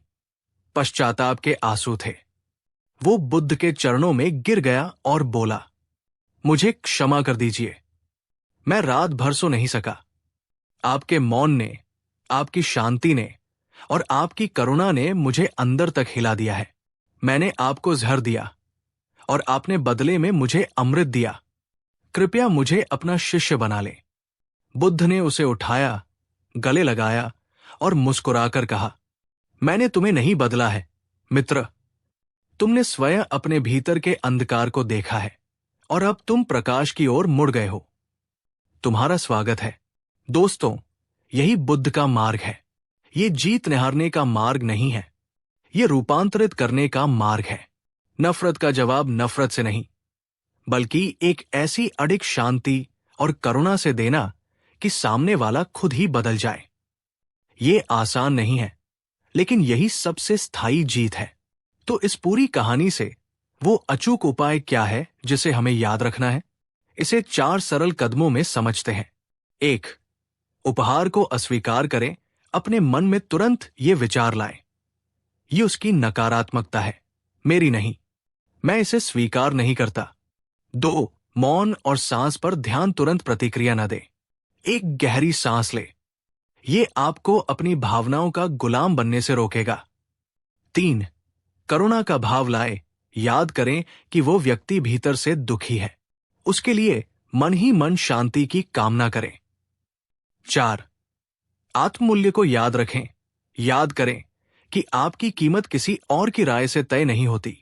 पश्चाताप के आंसू थे। वो बुद्ध के चरणों में गिर गया और बोला, मुझे क्षमा कर दीजिए, मैं रात भर सो नहीं सका। आपके मौन ने, आपकी शांति ने और आपकी करुणा ने मुझे अंदर तक हिला दिया है। मैंने आपको जहर दिया और आपने बदले में मुझे अमृत दिया। कृपया मुझे अपना शिष्य बना ले। बुद्ध ने उसे उठाया, गले लगाया और मुस्कुराकर कहा, मैंने तुम्हें नहीं बदला है मित्र। तुमने स्वयं अपने भीतर के अंधकार को देखा है और अब तुम प्रकाश की ओर मुड़ गए हो। तुम्हारा स्वागत है। दोस्तों, यही बुद्ध का मार्ग है। ये जीत निहारने का मार्ग नहीं है, ये रूपांतरित करने का मार्ग है। नफरत का जवाब नफरत से नहीं, बल्कि एक ऐसी अडिग शांति और करुणा से देना कि सामने वाला खुद ही बदल जाए। ये आसान नहीं है, लेकिन यही सबसे स्थायी जीत है। तो इस पूरी कहानी से वो अचूक उपाय क्या है जिसे हमें याद रखना है? इसे 4 सरल कदमों में समझते हैं। 1. उपहार को अस्वीकार करें। अपने मन में तुरंत ये विचार लाएं, ये उसकी नकारात्मकता है, मेरी नहीं। मैं इसे स्वीकार नहीं करता। 2. मौन और सांस पर ध्यान। तुरंत प्रतिक्रिया न दे, एक गहरी सांस ले। ये आपको अपनी भावनाओं का गुलाम बनने से रोकेगा। 3. करुणा का भाव लाए। याद करें कि वो व्यक्ति भीतर से दुखी है, उसके लिए मन ही मन शांति की कामना करें। 4. आत्ममूल्य को याद रखें। याद करें कि आपकी कीमत किसी और की राय से तय नहीं होती।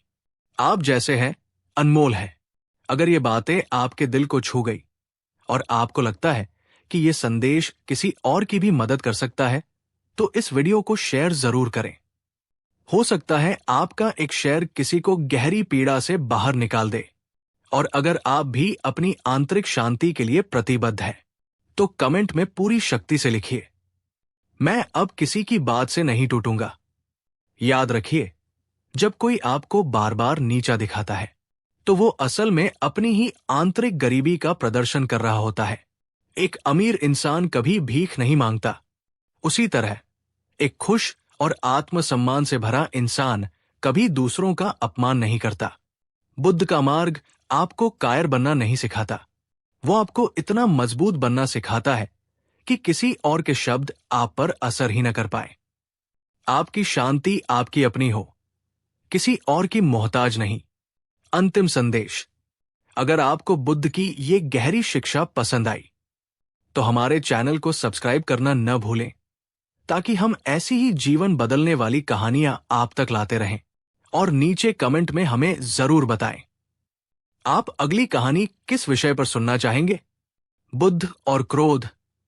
आप जैसे हैं अनमोल हैं। अगर ये बातें आपके दिल को छू गई और आपको लगता है कि ये संदेश किसी और की भी मदद कर सकता है, तो इस वीडियो को शेयर जरूर करें। हो सकता है आपका एक शेयर किसी को गहरी पीड़ा से बाहर निकाल दे। और अगर आप भी अपनी आंतरिक शांति के लिए प्रतिबद्ध हैं, तो कमेंट में पूरी शक्ति से लिखिए, मैं अब किसी की बात से नहीं टूटूंगा। याद रखिए, जब कोई आपको बार बार नीचा दिखाता है तो वो असल में अपनी ही आंतरिक गरीबी का प्रदर्शन कर रहा होता है। एक अमीर इंसान कभी भीख नहीं मांगता। उसी तरह एक खुश और आत्मसम्मान से भरा इंसान कभी दूसरों का अपमान नहीं करता। बुद्ध का मार्ग आपको कायर बनना नहीं सिखाता, वो आपको इतना मजबूत बनना सिखाता है कि किसी और के शब्द आप पर असर ही न कर पाए। आपकी शांति आपकी अपनी हो, किसी और की मोहताज नहीं। अंतिम संदेश, अगर आपको बुद्ध की ये गहरी शिक्षा पसंद आई तो हमारे चैनल को सब्सक्राइब करना न भूलें, ताकि हम ऐसी ही जीवन बदलने वाली कहानियां आप तक लाते रहें। और नीचे कमेंट में हमें जरूर बताएं, आप अगली कहानी किस विषय पर सुनना चाहेंगे? बुद्ध और क्रोध,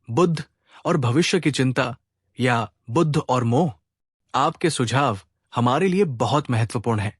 बुद्ध और भविष्य की चिंता, या बुद्ध और मोह? आपके सुझाव हमारे लिए बहुत महत्वपूर्ण हैं।